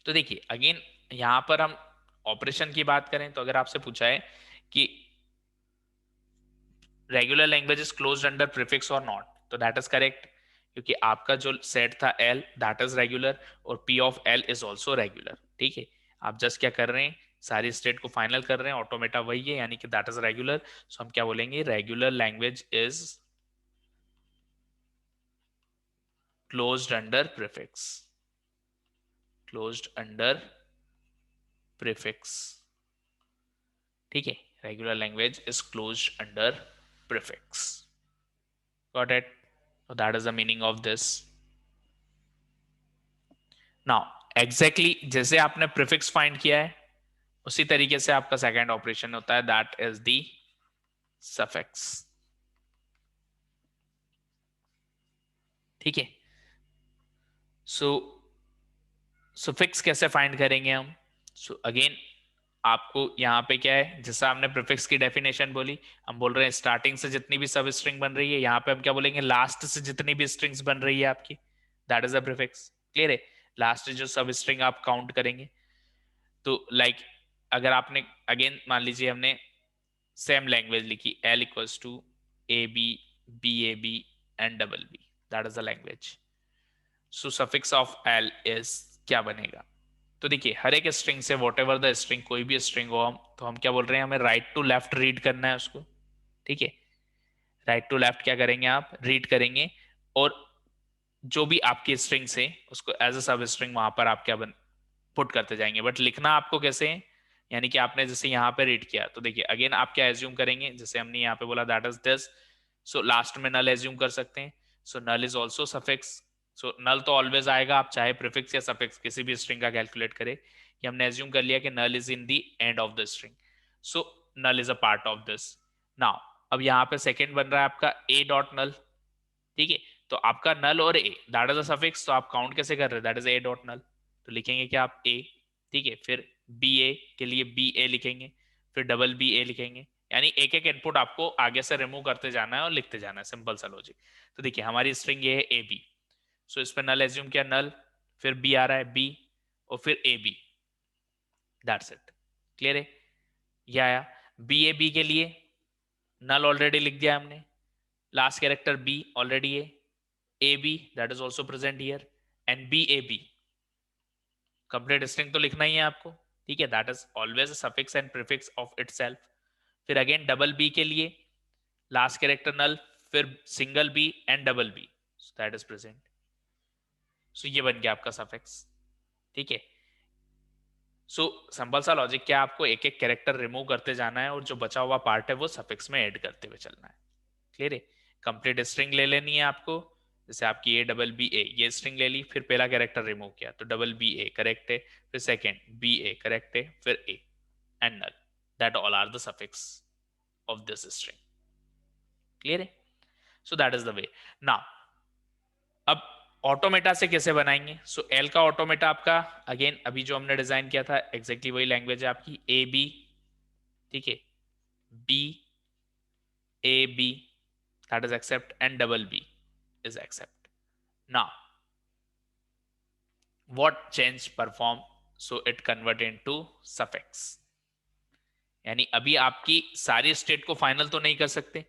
Speaker 1: तो देखिए अगेन यहां पर हम ऑपरेशन की बात करें तो अगर आपसे पूछा है कि regular language is closed under prefix और नॉट, तो दैट इज करेक्ट, क्योंकि आपका जो सेट था एल दैट इज रेगुलर और P of L is also regular, ठीक है। आप जस्ट क्या कर रहे हैं, सारी स्टेट को फाइनल कर रहे हैं, ऑटोमेटा वही है यानी कि दैट इज रेगुलर। सो हम क्या बोलेंगे, regular language is closed under prefix, closed under prefix, ठीक है। Regular language is closed under prefix, got it. So that is the meaning of this. Now exactly जैसे आपने प्रीफिक्स फाइंड किया है उसी तरीके से आपका सेकंड ऑपरेशन होता है, दैट इज दी सफिक्स। ठीक है, सो सफिक्स कैसे फाइंड करेंगे हम? सो अगेन आपको यहाँ पे क्या है, जैसा हमने प्रीफिक्स की डेफिनेशन बोली, हम बोल रहे हैं स्टार्टिंग से जितनी भी सब स्ट्रिंग बन रही है, यहाँ पे हम क्या बोलेंगे, लास्ट से जितनी भी स्ट्रिंग्स बन रही है आपकी, that is a prefix. Clear है? लास्ट जो सब स्ट्रिंग आप काउंट करेंगे, तो लाइक अगर आपने अगेन मान लीजिए हमने सेम लैंग्वेज लिखी, L equals to A B A B and double B, that is the language. So suffix of L is क्या बनेगा? तो देखिए हर एक स्ट्रिंग से वॉट एवर द स्ट्रिंग, कोई भी स्ट्रिंग हो, हम तो हम क्या बोल रहे हैं, हमें राइट टू लेफ्ट रीड करना है उसको। ठीक है, राइट टू लेफ्ट क्या करेंगे, आप रीड करेंगे, और जो भी आपकी स्ट्रिंग से उसको एज अ सब स्ट्रिंग वहां पर आप क्या पुट करते जाएंगे। बट लिखना आपको कैसे है, यानी कि आपने जैसे यहाँ पे रीड किया, तो देखिए अगेन आप क्या एज्यूम करेंगे, जैसे हमने यहाँ पे बोला that is this, so last में नल एज्यूम कर सकते हैं। सो नल इज ऑल्सो सफिक्स। सो नल तो ऑलवेज आएगा, आप चाहे प्रीफिक्स या सफिक्स किसी भी स्ट्रिंग का कैलकुलेट करें, कि हमने एज्यूम कर लिया कि null is in the end of the string, so null is a part of this. Now अब यहाँ पे सेकेंड बन रहा है आपका ए डॉट नल। ठीक है, तो आपका नल और ए दैट इज अ सफिक्स, तो आप काउंट कैसे कर रहे हैं, दैट इज ए डॉट नल, तो लिखेंगे क्या आप ए। ठीक है, फिर बी ए के लिए बी ए लिखेंगे, फिर डबल बी ए लिखेंगे, यानी एक एक इनपुट आपको आगे से रिमूव करते जाना है और लिखते जाना है, सिंपल सा लॉजिक। तो देखिए हमारी स्ट्रिंग ये है ए बी, सो इस पर नल एज्यूम किया, नल, फिर बी आ रहा है बी, और फिर A B, that's it. Clear है? ये आया। बी ए बी के लिए नल ऑलरेडी लिख दिया हमने, लास्ट कैरेक्टर बी ऑलरेडी है, A B that is also present here, and B A B, complete string तो लिखना ही है आपको। ठीक है, that is always suffix and prefix of itself. फिर अगेन डबल बी के लिए लास्ट कैरेक्टर नल, फिर single B and double B, that is present. So ये बन गया आपका सफिक्स। ठीक है, सो सिंपल सा लॉजिक क्या, आपको एक एक कैरेक्टर रिमूव करते जाना है और जो बचा हुआ पार्ट है वो सफिक्स में ऐड करते हुए चलना है। क्लियर है? कंप्लीट स्ट्रिंग ले लेनी है आपको, जैसे आपकी ए डबल बी ए, ये स्ट्रिंग ले ली, फिर पहला कैरेक्टर रिमूव किया तो डबल बी ए करेक्ट है, फिर सेकंड बी ए करेक्ट है, फिर A and null, that all are the suffix of this string. Clear है? So that is the way. Now अब ऑटोमेटा से कैसे बनाएंगे? सो एल का ऑटोमेटा आपका अगेन अभी जो हमने डिजाइन किया था एग्जैक्टली वही लैंग्वेज है आपकी, ए बी, ठीक है, B A B, that is accept, and double B is accept. Now what change perform, so it convert into suffix, यानी अभी आपकी सारी स्टेट को फाइनल तो नहीं कर सकते,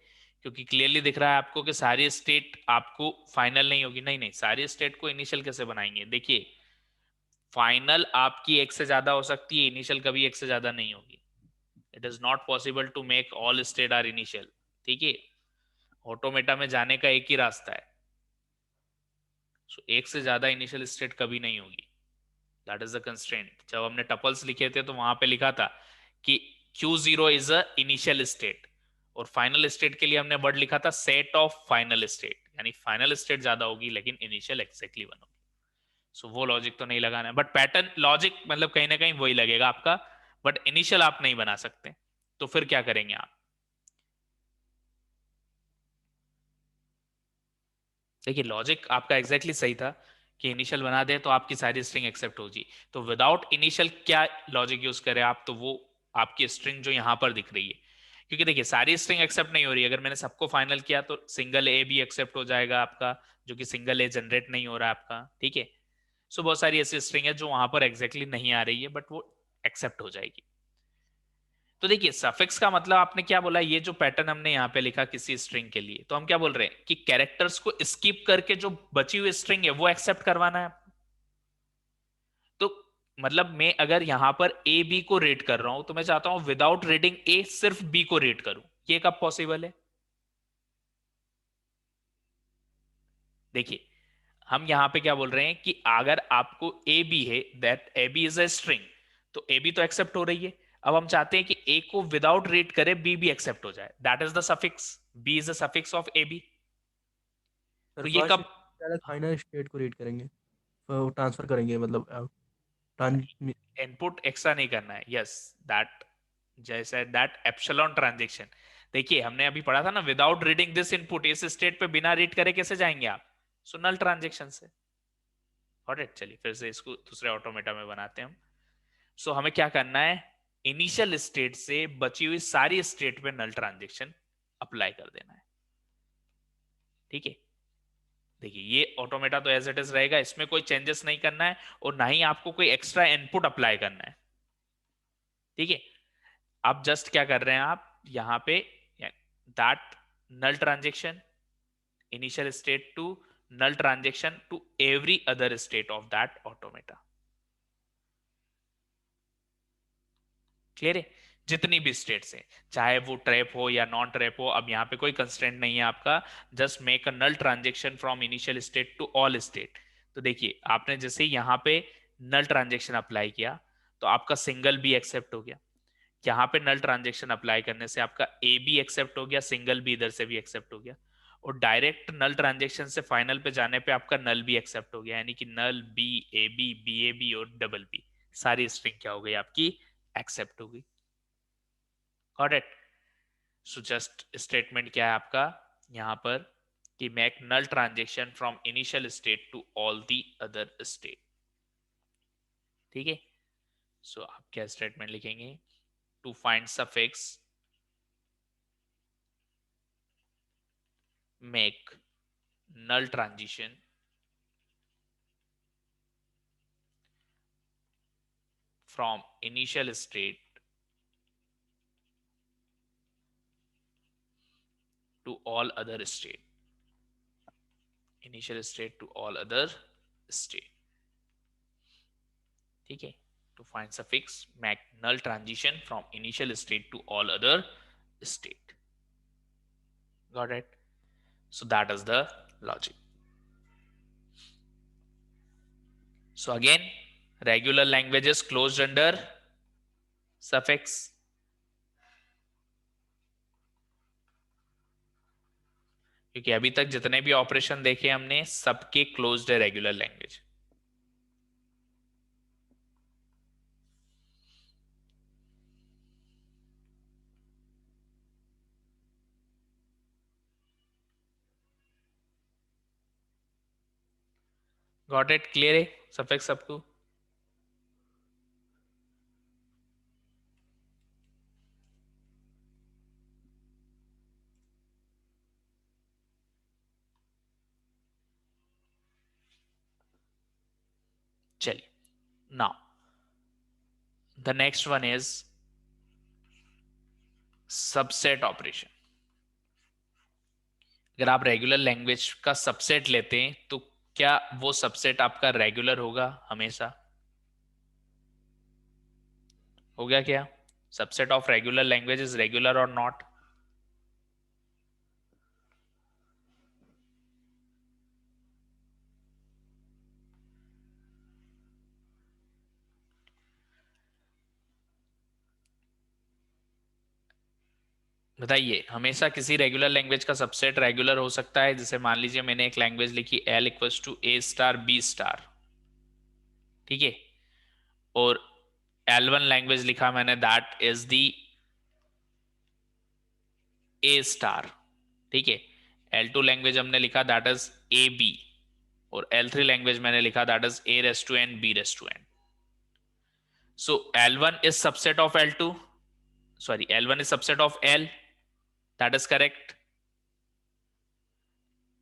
Speaker 1: क्योंकि क्लियरली दिख रहा है आपको कि सारी स्टेट आपको फाइनल नहीं होगी। नहीं नहीं, सारी स्टेट को इनिशियल कैसे बनाएंगे? देखिए फाइनल आपकी एक से ज्यादा हो सकती है, इनिशियल कभी एक से ज्यादा नहीं होगी। It is not possible to make all state are initial. ठीक है, ऑटोमेटा में जाने का एक ही रास्ता है, सो एक से ज्यादा इनिशियल स्टेट कभी नहीं होगी, दैट इज द कंस्ट्रेंट। जब हमने टपल्स लिखे थे तो वहां पे लिखा था कि Q0 is a initial state, और फाइनल स्टेट के लिए हमने वर्ड लिखा था सेट ऑफ फाइनल स्टेट, यानी फाइनल स्टेट ज्यादा होगी लेकिन इनिशियल एक्जैक्टली वन होगी। सो वो लॉजिक तो नहीं लगाना है, बट पैटर्न लॉजिक मतलब कहीं ना कहीं वही लगेगा आपका, बट इनिशियल आप नहीं बना सकते। तो फिर क्या करेंगे आप? देखिए लॉजिक आपका एग्जैक्टली सही था कि इनिशियल बना दे तो आपकी सारी स्ट्रिंग एक्सेप्ट होगी, तो विदाउट इनिशियल क्या लॉजिक यूज करें आप, तो वो आपकी स्ट्रिंग जो यहां पर दिख रही है, क्योंकि देखिए सारी स्ट्रिंग एक्सेप्ट नहीं हो रही है, अगर मैंने सबको फाइनल किया तो सिंगल ए भी एक्सेप्ट हो जाएगा आपका, जो कि सिंगल ए जनरेट नहीं हो रहा है आपका। ठीक है, सो बहुत सारी ऐसी स्ट्रिंग है जो वहां पर एग्जैक्टली नहीं आ रही है, बट वो एक्सेप्ट हो जाएगी। तो देखिए सफिक्स का मतलब आपने क्या बोला, ये जो पैटर्न हमने यहाँ पे लिखा किसी स्ट्रिंग के लिए, तो हम क्या बोल रहे हैं कि कैरेक्टर्स को स्किप करके जो बची हुई स्ट्रिंग है वो एक्सेप्ट करवाना है। तो मतलब मैं अगर यहां पर ए बी को रीड कर रहा हूं तो मैं चाहता हूं विदाउट रीडिंग ए सिर्फ बी को रीड करूं, ये कब पॉसिबल है? देखिए हम यहां पे क्या बोल रहे हैं कि अगर आपको ए बी है, that A B is a string, तो ए बी तो एक्सेप्ट हो रही है, अब हम चाहते हैं कि ए को विदाउट रीड करे बी भी एक्सेप्ट हो जाए, that is the suffix, B is the suffix of A B.
Speaker 2: Sir
Speaker 1: तो ये
Speaker 2: फर्स्ट
Speaker 1: कब?
Speaker 2: पहले फाइनल स्टेट को रीड करेंगे, तो ट्रांसफर करेंगे मतलब ट्रांस
Speaker 1: इनपुट एक्स्ट्रा नहीं करना है, यस दैट, जैसे दैट एप्सिलॉन ट्रांजेक्शन, देखिए हमने अभी पढ़ा था ना, विदाउट रीडिंग दिस इनपुट, इस स्टेट पे बिना रीड करे कैसे जाएंगे आप? सो नल ट्रांजेक्शन से। Got it? चलिए फिर से इसको दूसरे ऑटोमेटा में बनाते हैं हम। सो हमें क्या करना है, इनिशियल स्टेट से बची हुई सारी स्टेट पे नल ट्रांजेक्शन अप्लाई कर देना है। ठीक है, देखिए ये ऑटोमेटा तो एज इट इज रहेगा, इसमें कोई चेंजेस नहीं करना है और ना ही आपको कोई एक्स्ट्रा इनपुट अप्लाई करना है। ठीक है, अब जस्ट क्या कर रहे हैं आप यहां पे, that null transaction initial state to null transaction to every other state of that automata। Clear है? जितनी भी स्टेट्स हैं, चाहे वो ट्रैप हो या नॉन ट्रैप हो, अब यहाँ पे कोई कंस्ट्रेंट नहीं है आपका, just make a null transaction from initial state to all state. तो देखिए आपने जैसे यहाँ पे नल ट्रांजेक्शन अप्लाई किया तो आपका सिंगल भी एक्सेप्ट हो गया, यहाँ पे नल ट्रांजेक्शन अप्लाई करने से आपका ए भी एक्सेप्ट हो गया, सिंगल भी इधर से भी एक्सेप्ट हो गया, और डायरेक्ट नल ट्रांजेक्शन से फाइनल पे जाने पे आपका नल भी एक्सेप्ट हो गया, यानी कि नल बी ए बी और डबल बी सारी स्ट्रिंग क्या हो गई आपकी, एक्सेप्ट हो गई। Got it? So just statement क्या है आपका यहाँ पर कि make null transaction from initial state to all the other state. ठीक है, सो आप क्या स्टेटमेंट लिखेंगे, to find suffix make null transition from initial state to all other state, initial state to all other state। ठीक है, to find suffix make null transition from initial state to all other state। got it? So that is the logic। so again regular languages closed under suffix, क्योंकि अभी तक जितने भी operation देखे हमने सबके क्लोज्ड है regular language. Got it? Clear है सफिक्स सबको? चलिए, now the next one is subset operation. अगर आप रेगुलर लैंग्वेज का सबसेट लेते हैं तो क्या वो सबसेट आपका रेगुलर होगा हमेशा? हो गया क्या? Subset of regular language is regular और नॉट? बताइए, हमेशा किसी रेगुलर लैंग्वेज का सबसेट रेगुलर हो सकता है? जैसे मान लीजिए मैंने एक लैंग्वेज लिखी L equals to A star B star, ठीक है, और L1 लैंग्वेज लिखा मैंने that is the A star, ठीक है, L2 लैंग्वेज हमने लिखा दैट इज AB, और L3 लैंग्वेज मैंने लिखा that is A raise to N B raise to N। So L1 is subset of L2, sorry L1 is subset of L, that is correct।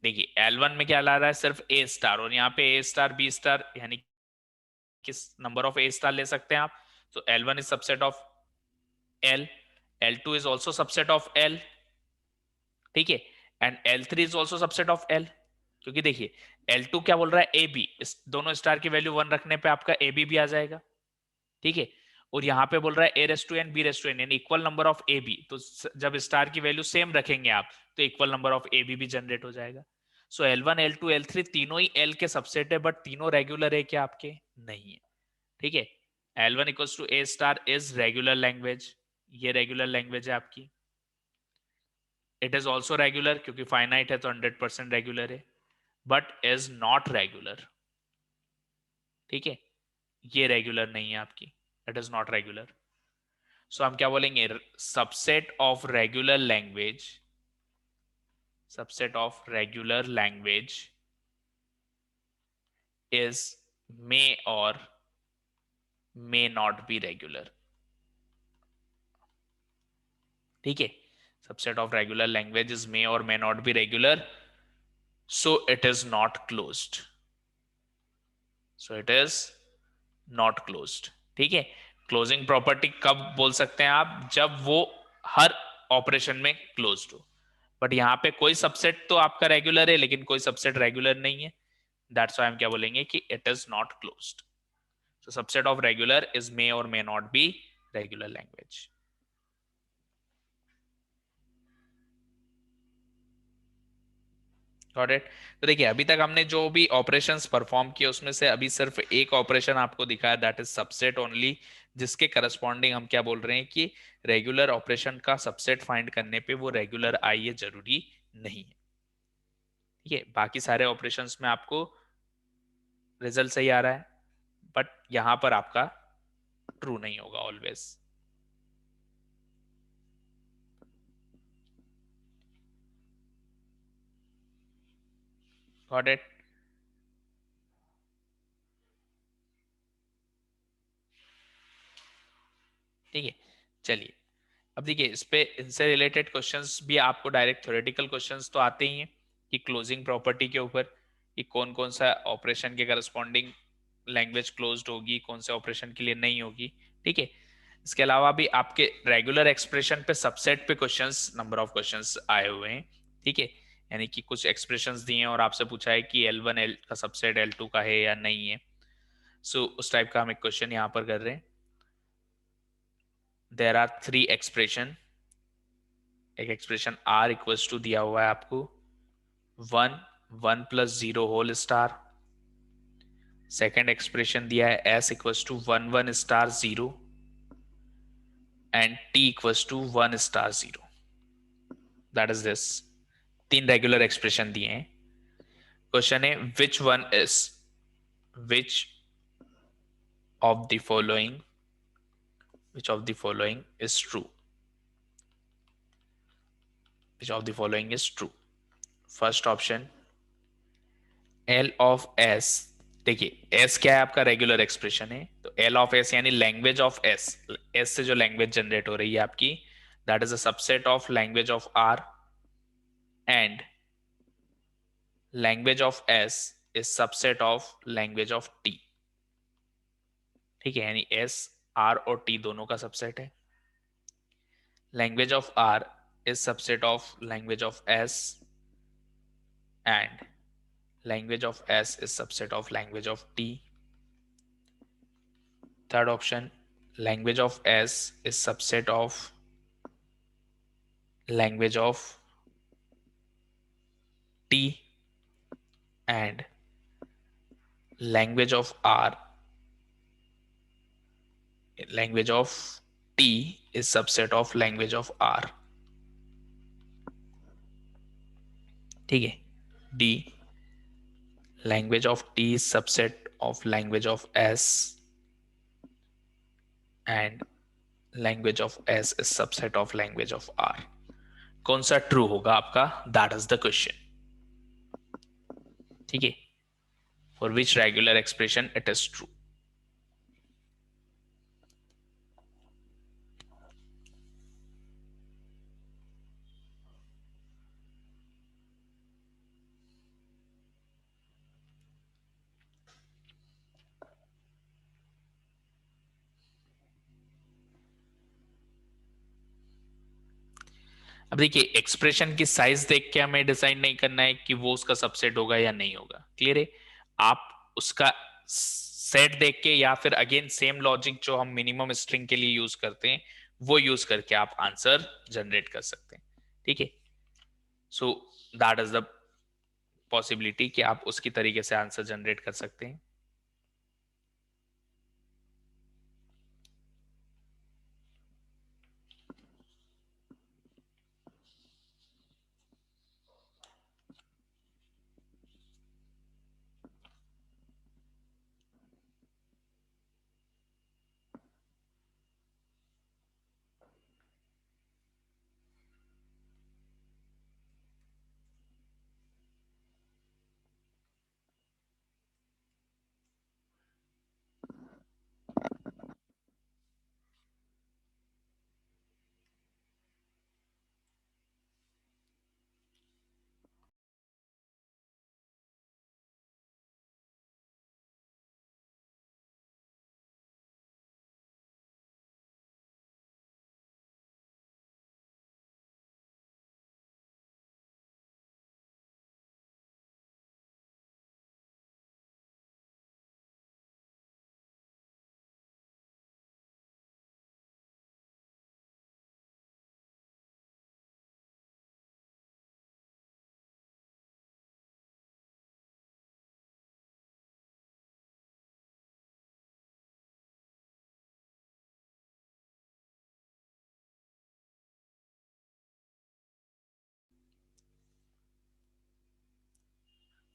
Speaker 1: देखिए L1 में क्या ला रहा है, सिर्फ A star, और यहाँ पे A स्टार B स्टार यानी किस नंबर ऑफ A स्टार ले सकते हैं आप? तो L1 is subset of L, L2 is also subset of L, ठीक है, and L3 is also subset of L, क्योंकि देखिए L2 क्या बोल रहा है, AB, इस दोनों स्टार की वैल्यू 1 रखने पे आपका AB भी आ जाएगा, ठीक है, और यहाँ पे बोल रहा है A raise to N B raise to N, यानी इक्वल नंबर ऑफ AB, तो जब स्टार की वैल्यू सेम रखेंगे आप तो इक्वल नंबर ऑफ AB भी जनरेट हो जाएगा। सो L1 L2 L3 तीनों ही L के सबसेट है, बट तीनों रेगुलर है क्या आपके? नहीं है, ठीक है। L1 equals to A star is regular language, ये रेगुलर लैंग्वेज है आपकी। इट इज ऑल्सो रेगुलर क्योंकि फाइनाइट है तो 100% रेगुलर है, बट इज नॉट रेगुलर, ठीक है, ये रेगुलर नहीं है आपकी, इट इज नॉट रेगुलर। सो हम क्या बोलेंगे, subset of regular language, subset of regular language is may or may not be regular. ठीक है, subset of regular languages may or may not be regular, so it is not closed, so it is not closed. ठीक है, closing property कब बोल सकते हैं आप, जब वो हर ऑपरेशन में क्लोज्ड हो, बट यहाँ पे कोई सबसेट तो आपका रेगुलर है लेकिन कोई सबसेट रेगुलर नहीं है, दैट्स व्हाई हम क्या बोलेंगे कि it is not closed. So subset of regular is may or may not be regular language. Got it? तो देखिए अभी तक हमने जो भी ऑपरेशंस परफॉर्म किए उसमें से अभी सिर्फ एक ऑपरेशन आपको दिखाया, दैट इज सबसेट ओनली, जिसके करस्पॉन्डिंग हम क्या बोल रहे हैं कि रेगुलर ऑपरेशन का सबसेट फाइंड करने पे वो रेगुलर आई ये जरूरी नहीं है. ठीक है, बाकी सारे ऑपरेशंस में आपको रिजल्ट सही आ रहा है, बट यहां पर आपका ट्रू नहीं होगा ऑलवेज. Got it? ठीक है, चलिए अब देखिए इस पे इनसे रिलेटेड क्वेश्चंस भी आपको डायरेक्ट थ्योरेटिकल क्वेश्चंस तो आते ही हैं कि क्लोजिंग प्रॉपर्टी के ऊपर कि कौन कौन सा ऑपरेशन के करस्पॉन्डिंग लैंग्वेज क्लोज्ड होगी, कौन से ऑपरेशन के लिए नहीं होगी. ठीक है, इसके अलावा भी आपके रेगुलर एक्सप्रेशन पे सबसेट पे क्वेश्चंस, नंबर ऑफ क्वेश्चंस आए हुए हैं. ठीक है, यानी कि कुछ एक्सप्रेशंस दिए हैं और आपसे पूछा है कि L1 L का सबसेट L2 का है या नहीं है. सो उस टाइप का हम एक क्वेश्चन यहाँ पर कर रहे हैं. There are 3 expression. एक एक्सप्रेशन R इक्वल्स टू दिया हुआ है आपको 1 1 + 0 होल स्टार. सेकेंड एक्सप्रेशन दिया है S equals to 1 1 * 0 and T equals to 1 * 0. That is this. 3 regular expression दिए हैं. क्वेश्चन है which of the following which of the following is true, which of the following is true. First option L of S. देखिए S क्या है, आपका regular expression है, तो L of S यानी लैंग्वेज ऑफ S, S से जो language generate हो रही है आपकी, that is a subset of language of R, and language of S is subset of language of T. ठीक है, यानी S R और T दोनों का सबसेट है. Language of R is subset of language of S, and language of S is subset of language of T. Third option, language of S is subset of language of T, and language of R, language of T is subset of language of R. ठीक है, D, language of T is subset of language of S, and language of S is subset of language of R. कौन सा true होगा आपका, that is the question. ठीक है, for which regular expression it is true. अब देखिए expression की size देख के हमें डिसाइड नहीं करना है कि वो उसका सबसेट होगा या नहीं होगा. क्लियर है, आप उसका सेट देख के या फिर अगेन सेम लॉजिक जो हम मिनिमम स्ट्रिंग के लिए यूज करते हैं वो यूज करके आप आंसर जनरेट कर सकते हैं. ठीक है, so that is the possibility कि आप उसकी तरीके से आंसर जनरेट कर सकते हैं.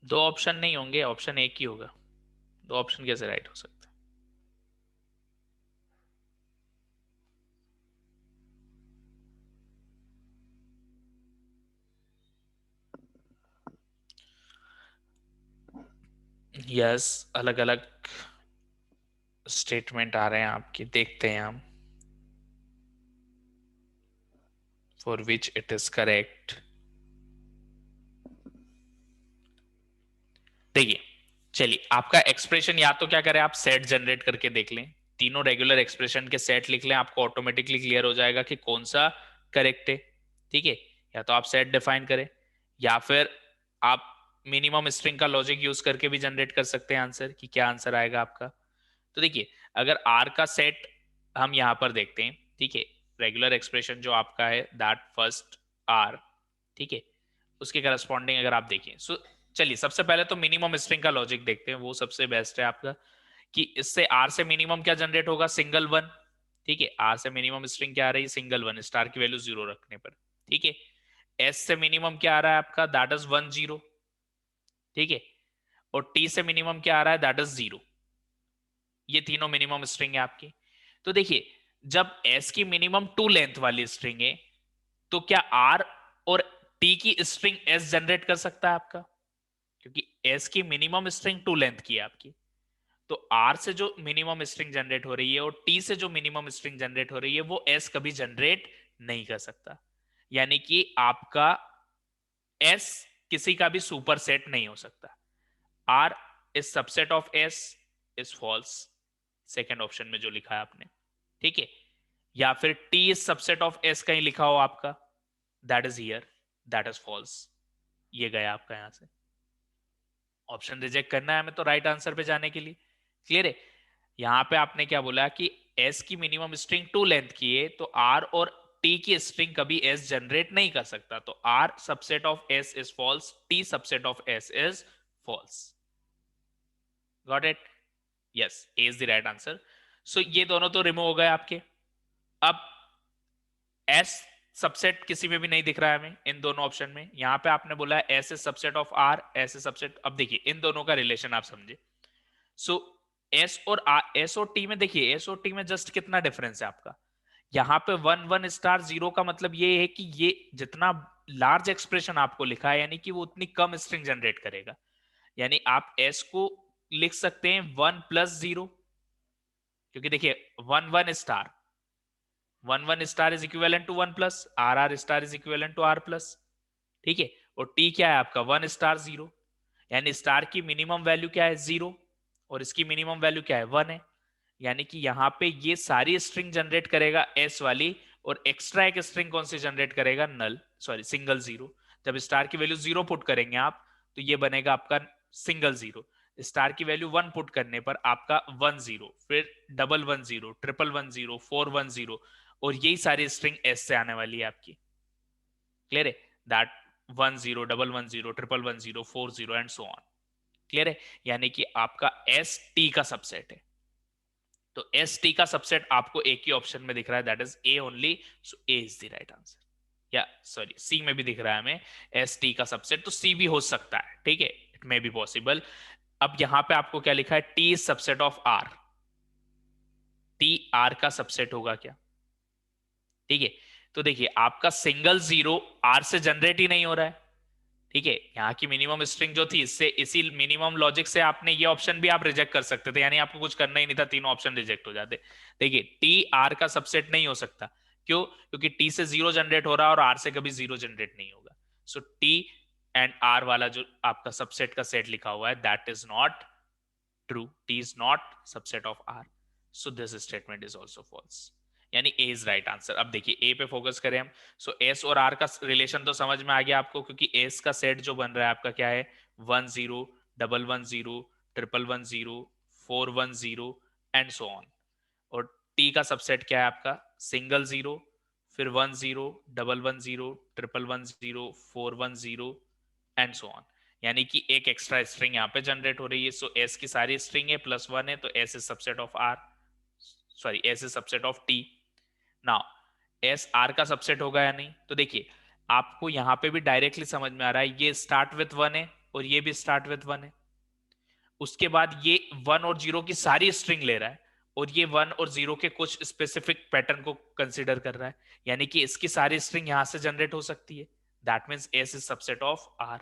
Speaker 1: दो ऑप्शन नहीं होंगे, ऑप्शन एक ही होगा, दो ऑप्शन कैसे राइट हो सकते हैं? यस, अलग अलग स्टेटमेंट आ रहे हैं आपके, देखते हैं हम for which it is correct. देखिए, चलिए आपका एक्सप्रेशन या तो क्या करें, आप सेट जनरेट करके देख लें, तीनों रेगुलर एक्सप्रेशन के सेट लिख लें, आपको ऑटोमेटिकली क्लियर हो जाएगा कि कौन सा करेक्ट है। ठीक है, या तो आप सेट डिफाइन करें, या फिर आप मिनिमम स्ट्रिंग का लॉजिक यूज करके भी जनरेट कर सकते हैं आंसर, कि क्या आंसर आएगा आपका। तो देखिए, अगर आर का सेट हम यहां पर देखते हैं, ठीक है, रेगुलर एक्सप्रेशन जो आपका है दैट फर्स्ट आर, ठीक है, उसके करस्पॉन्डिंग अगर आप देखें, सो चलिए सबसे पहले तो मिनिमम स्ट्रिंग का लॉजिक देखते हैं, वो सबसे बेस्ट है आपका, कि इससे आर से मिनिमम क्या जनरेट होगा, सिंगल वन। ठीक है, आर से मिनिमम स्ट्रिंग क्या आ रही है, सिंगल वन, स्टार की वैल्यू जीरो रखने पर। ठीक है, एस से मिनिमम क्या आ रहा है आपका, दैट इज वन जीरो। ठीक है, और टी से मिनिमम क्या आ रहा है, दैट इज जीरो। ये तीनों मिनिमम स्ट्रिंग है आपकी। तो देखिए, जब एस की मिनिमम टू लेंथ वाली स्ट्रिंग है, तो क्या आर और टी की स्ट्रिंग एस जनरेट कर सकता है आपका, क्योंकि एस की मिनिमम स्ट्रिंग टू लेंथ की है आपकी। तो आर से जो मिनिमम स्ट्रिंग जनरेट हो रही है और टी से जो मिनिमम स्ट्रिंग जनरेट हो रही है, वो एस कभी जनरेट नहीं कर सकता। यानी कि आपका एस किसी का भी सुपर सेट नहीं हो सकता। R is subset of S is false, second option में जो लिखा है आपने। ठीक है, या फिर T is subset of S कहीं लिखा हो आपका, that is here, that is false. ये गया आपका यहां से, ऑप्शन रिजेक्ट करना है हमें तो राइट आंसर पे जाने के लिए। क्लियर है, यहां पे आपने क्या बोला कि एस की मिनिमम स्ट्रिंग टू लेंथ की है, तो आर और टी की स्ट्रिंग कभी एस जनरेट नहीं कर सकता, तो R subset of S is false, T subset of S is false. Got it? Yes, A is the right answer. So ये दोनों तो रिमूव हो गए आपके। अब एस सबसेट किसी में भी नहीं दिख रहा है हमें इन दोनों ऑप्शन में। यहां पे आपने बोला है S is subset of R, S is subset, अब देखिए इन दोनों का रिलेशन आप समझे। सो एस और एस और टी में देखिए, एस और टी में जस्ट कितना डिफरेंस है आपका, यहाँ पे वन वन स्टार जीरो का मतलब ये है कि ये जितना लार्ज एक्सप्रेशन आपको लिखा है, यानी कि वो उतनी कम स्ट्रिंग जनरेट करेगा। यानी आप एस को लिख सकते हैं वन प्लस जीरो, क्योंकि देखिए one one star, one one star is equivalent to one plus, R R star is equivalent to R plus. ठीक है, और टी क्या है आपका, वन स्टार जीरो, यानी स्टार की मिनिमम वैल्यू क्या है, जीरो, और इसकी मिनिमम वैल्यू क्या है, वन है। यानी कि यहाँ पे ये सारी स्ट्रिंग जनरेट करेगा एस वाली, और एक्स्ट्रा एक स्ट्रिंग कौन सी जनरेट करेगा, नल, सॉरी सिंगल जीरो। जब स्टार की वैल्यू जीरो पुट करेंगे आप, तो ये बनेगा आपका सिंगल जीरो। स्टार की वैल्यू वन पुट करने पर आपका वन जीरो, फिर double one zero, triple one zero, four one zero, और यही सारी स्ट्रिंग एस से आने वाली है आपकी। क्लियर है, that one zero, double one zero, triple one zero, four zero and so on. Clear है, यानी कि आपका एस टी का सबसेट है। तो एस टी का सबसेट आपको एक ही ऑप्शन में दिख रहा है, that is A only, so A is the right answer. या सॉरी, सी में भी दिख रहा है हमें एस टी का सबसेट, तो सी भी हो सकता है, ठीक है, इट मे बी पॉसिबल। अब यहां पे आपको क्या लिखा है, T is subset of R, T R का सबसेट होगा क्या? ठीक है, तो देखिए आपका सिंगल जीरो आर से जनरेट ही नहीं हो रहा है। ठीक है, यहाँ की मिनिमम स्ट्रिंग जो थी, इससे इसी मिनिमम लॉजिक से आपने ये ऑप्शन भी आप रिजेक्ट कर सकते थे, यानी आपको कुछ करना ही नहीं था, तीनों ऑप्शन रिजेक्ट हो जाते। देखिए टी आर का सबसेट नहीं हो सकता, क्यों? क्योंकि टी से जीरो जनरेट हो रहा है और आर से कभी जीरो जनरेट नहीं होगा। सो टी एंड आर वाला जो आपका सबसेट का सेट लिखा हुआ है, that is not true, T is not subset of R, so this statement is also false. यानी ए इज राइट आंसर। अब देखिए ए पे फोकस करें हम। सो एस और आर का रिलेशन तो समझ में आ गया आपको, क्योंकि एस का सेट जो बन रहा है आपका क्या है, one zero, double one zero, triple one zero, four one zero and so on. और टी का सबसेट क्या है आपका, सिंगल जीरो, फिर one zero, double one zero, triple one zero, four one zero and so on. यानी कि एक extra string यहाँ पे जनरेट हो रही है। सो एस की सारी स्ट्रिंग है प्लस वन है, तो S is subset of R, sorry S is subset of T. Now S R का सबसेट होगा या नहीं, तो देखिए आपको यहाँ पे भी डायरेक्टली समझ में आ रहा है, ये स्टार्ट विथ वन है, और ये भी स्टार्ट विथ 1 है। उसके बाद ये 1 और 0 की सारी स्ट्रिंग ले रहा है और ये 1 और 0 के कुछ स्पेसिफिक पैटर्न को कंसीडर कर रहा है, यानी कि इसकी सारी स्ट्रिंग यहां से जनरेट हो सकती है। That means S is subset of R.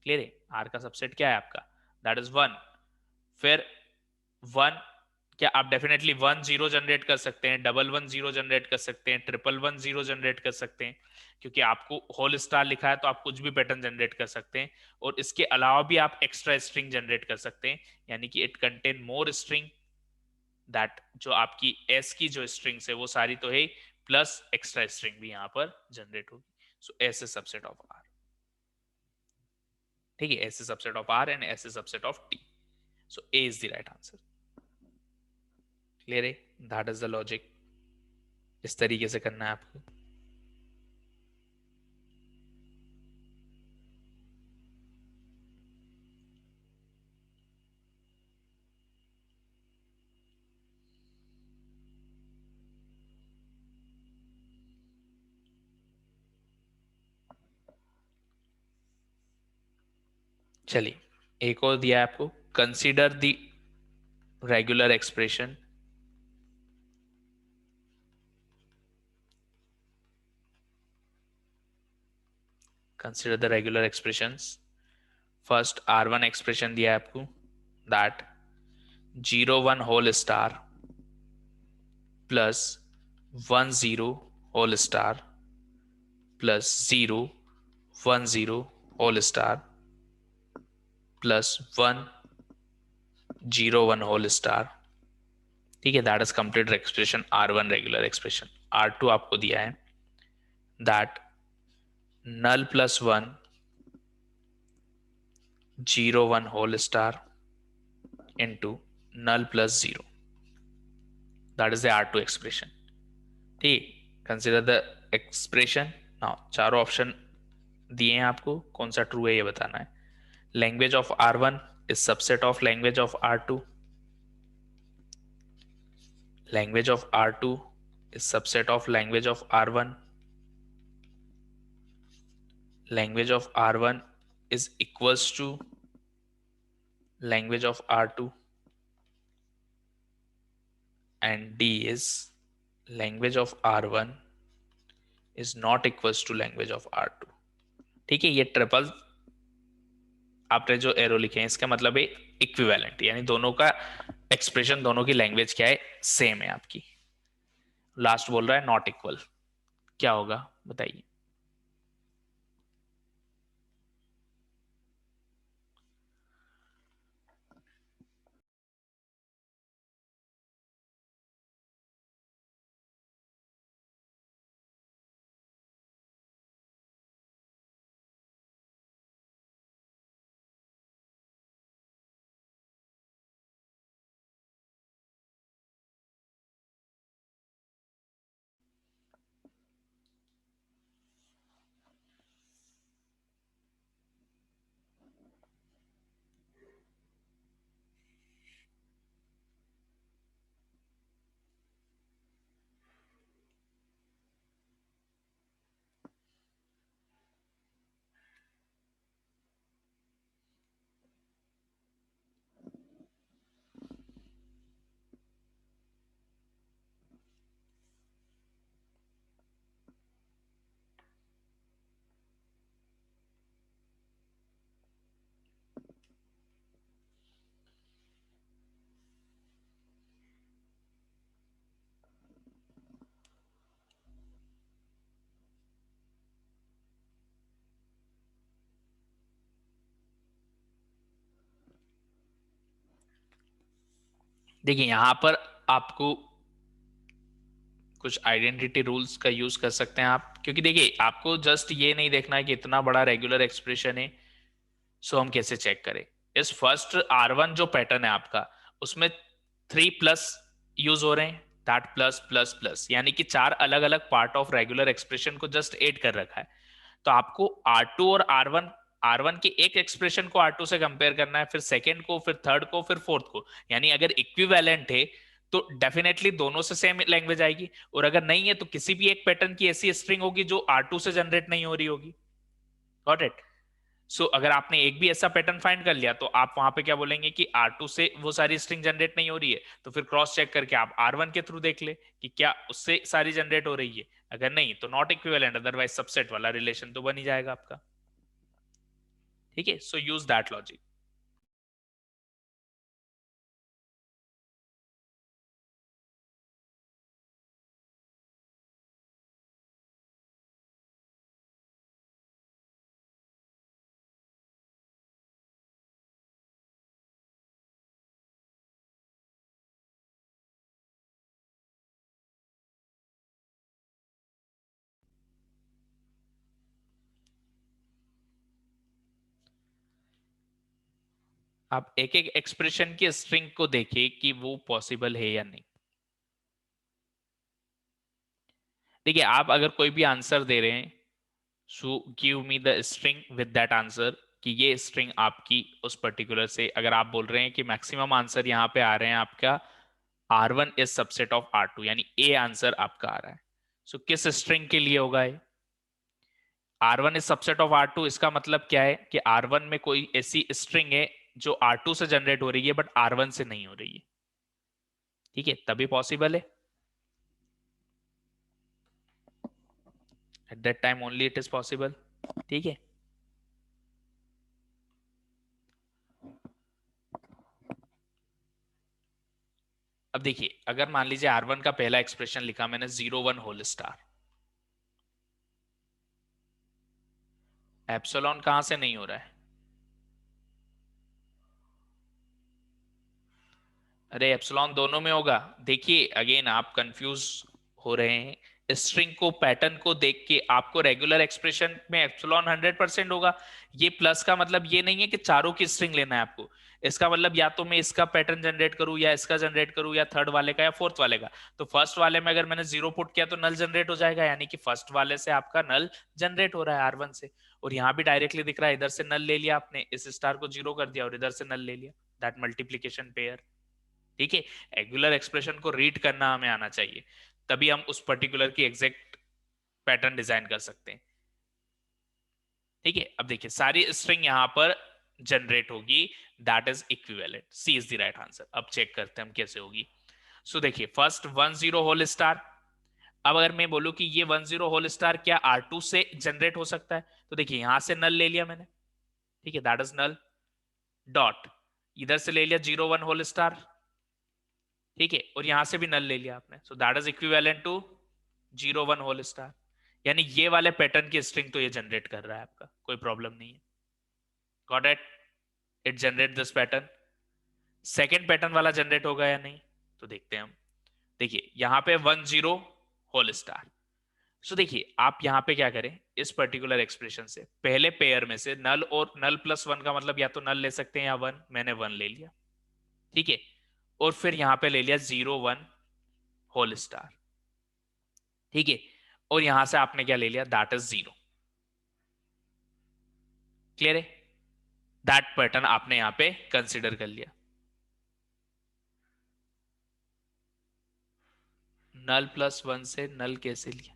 Speaker 1: Clear है? आर का सबसेट क्या है आपका? That is 1। फिर 1 क्या आप डेफिनेटली 1 0 जनरेट कर सकते हैं, डबल 1 0 जनरेट कर सकते हैं, ट्रिपल 1 0 जनरेट कर सकते हैं, क्योंकि आपको होल स्टार लिखा है तो आप कुछ भी पैटर्न जनरेट कर सकते हैं। और इसके अलावा भी आप एक्स्ट्रा स्ट्रिंग जनरेट कर सकते हैं, यानी कि it contain more string. That जो आपकी एस की जो स्ट्रिंग्स है वो सारी तो है, प्लस एक्स्ट्रा स्ट्रिंग भी यहां पर जनरेट होगी। So S is subset of R. ठीक है, S is subset of R and S is subset of T. So A is the right answer. Clear है? That is the logic. इस तरीके से करना है आपको। चलिए, एक और दिया है आपको, consider the regular expression consider the regular expressions. First R1 expression दिया है आपको, that 0 1 whole star plus 1 0 whole star plus 0 1 0 whole star plus 1 0 1 whole star. ठीक है, दैट इज complete expression R1 regular expression. R2 आपको दिया है, that null plus 1 0 1 whole star into null plus 0, that is the R2 expression। ठीक, consider the expression. Now चारों option दिए हैं आपको, कौन सा ट्रू है ये बताना है। Language of R1 is subset of language of R2, language of R2 is subset of language of R1, language of R1 is equals to language of R2, and D is language of R1 is not equals to language of R2। ठीक है, ये triple आपने जो arrow लिखे हैं इसका मतलब है इक्विवेलेंट, यानी दोनों का एक्सप्रेशन, दोनों की लैंग्वेज क्या है, सेम है आपकी। लास्ट बोल रहा है नॉट इक्वल, क्या होगा बताइए। देखिए यहां पर आपको कुछ आइडेंटिटी रूल्स का यूज कर सकते हैं आप, क्योंकि देखिए आपको जस्ट ये नहीं देखना है कि इतना बड़ा रेगुलर एक्सप्रेशन है, सो हम कैसे चेक करें। इस फर्स्ट R1 जो पैटर्न है आपका, उसमें 3 प्लस यूज हो रहे हैं, दैट प्लस प्लस प्लस, यानी कि 4 अलग अलग पार्ट ऑफ रेगुलर एक्सप्रेशन को जस्ट ऐड कर रखा है। तो आपको R2 और R1 के एक एक्सप्रेशन को R2 से कंपेयर करना है, फिर सेकेंड को, फिर थर्ड को, फिर फोर्थ को। यानी अगर इक्विवेलेंट है तो डेफिनेटली दोनों से सेम लैंग्वेज आएगी, और अगर नहीं है तो किसी भी एक पैटर्न की ऐसी स्ट्रिंग होगी जो R2 से जनरेट नहीं हो रही होगी। Got it? सो अगर आपने एक भी ऐसा पैटर्न फाइंड कर लिया तो आप वहां पे क्या बोलेंगे कि R2 से वो सारी स्ट्रिंग जनरेट नहीं हो रही है, तो फिर क्रॉस चेक करके आप R1 के थ्रू देख ले कि क्या उससे सारी जनरेट हो रही है। अगर नहीं तो नॉट इक्विवेलेंट, अदरवाइज सबसेट वाला रिलेशन तो बन ही जाएगा आपका। ठीक है, सो यूज दैट लॉजिक। आप एक एक एक्सप्रेशन की स्ट्रिंग को देखिए कि वो पॉसिबल है या नहीं। देखिए, आप अगर कोई भी आंसर दे रहे हैं, so give me the string with that answer, कि ये स्ट्रिंग आपकी उस पर्टिकुलर से, अगर आप बोल रहे हैं कि मैक्सिमम आंसर यहाँ पे आ रहे हैं आपका R1 is subset of R2, यानी ए आंसर आपका आ रहा है, सो किस स्ट्रिंग के लिए होगा ये? R1 is subset of R2, इसका मतलब क्या है कि R1 में कोई ऐसी स्ट्रिंग है जो R2 से जनरेट हो रही है बट R1 से नहीं हो रही है। ठीक है, तभी पॉसिबल है, at that time only it is possible. ठीक है, अब देखिए, अगर मान लीजिए R1 का पहला एक्सप्रेशन लिखा मैंने 0 1 होल स्टार, एप्सिलॉन कहां से नहीं हो रहा है? अरे एप्सिलॉन दोनों में होगा। देखिए अगेन आप कंफ्यूज हो रहे हैं, स्ट्रिंग को पैटर्न को देख के आपको रेगुलर एक्सप्रेशन में एप्सिलॉन 100% होगा। ये प्लस का मतलब ये नहीं है कि चारों की स्ट्रिंग लेना है आपको, इसका मतलब या तो मैं इसका पैटर्न जनरेट करूं या इसका जनरेट करूं या थर्ड वाले का या फोर्थ वाले का। तो फर्स्ट वाले में अगर मैंने जीरो पुट किया तो नल जनरेट हो जाएगा, यानी कि फर्स्ट वाले से आपका नल जनरेट हो रहा है R1 से। और यहाँ भी डायरेक्टली दिख रहा है, इधर से नल ले लिया आपने, इस स्टार को जीरो कर दिया और इधर से नल ले लिया, दैट मल्टीप्लीकेशन पेयर। ठीक है, रेगुलर एक्सप्रेशन को रीड करना हमें आना चाहिए, तभी हम उस पर्टिकुलर की एग्जैक्ट पैटर्न डिजाइन कर सकते हैं। ठीक है, अब देखिए सारी स्ट्रिंग यहां पर जनरेट होगी, that is equivalent, C is the right answer. अब चेक करते हैं हम कैसे होगी। सो देखिए फर्स्ट 10 होल स्टार, अब अगर मैं बोलूं कि ये 10 होल स्टार क्या R2 से जनरेट हो सकता है, तो देखिए यहां से नल ले लिया मैंने, ठीक है, दैट इज नल, डॉट, इधर से ले लिया 0 1 होल स्टार, ठीक है, और यहां से भी नल ले लिया आपने, so that is equivalent to 0 1 whole star. यानी ये वाले पैटर्न की स्ट्रिंग तो ये जनरेट कर रहा है आपका, कोई प्रॉब्लम नहीं है। Got it, it generate this pattern. Second pattern वाला जनरेट होगा या नहीं, तो देखते हैं हम। देखिए यहां पे 10 होल स्टार, सो देखिए आप यहां पे क्या करें, इस पर्टिकुलर एक्सप्रेशन से पहले पेयर में से नल और नल प्लस वन का मतलब या तो नल ले सकते हैं या वन, मैंने वन ले लिया, ठीक है, और फिर यहां पे ले लिया 0 1 होल स्टार, ठीक है, और यहां से आपने क्या ले लिया, दैट इज जीरो। क्लियर है, दैट पैटर्न आपने यहां पे कंसिडर कर लिया। नल प्लस वन से नल कैसे लिया,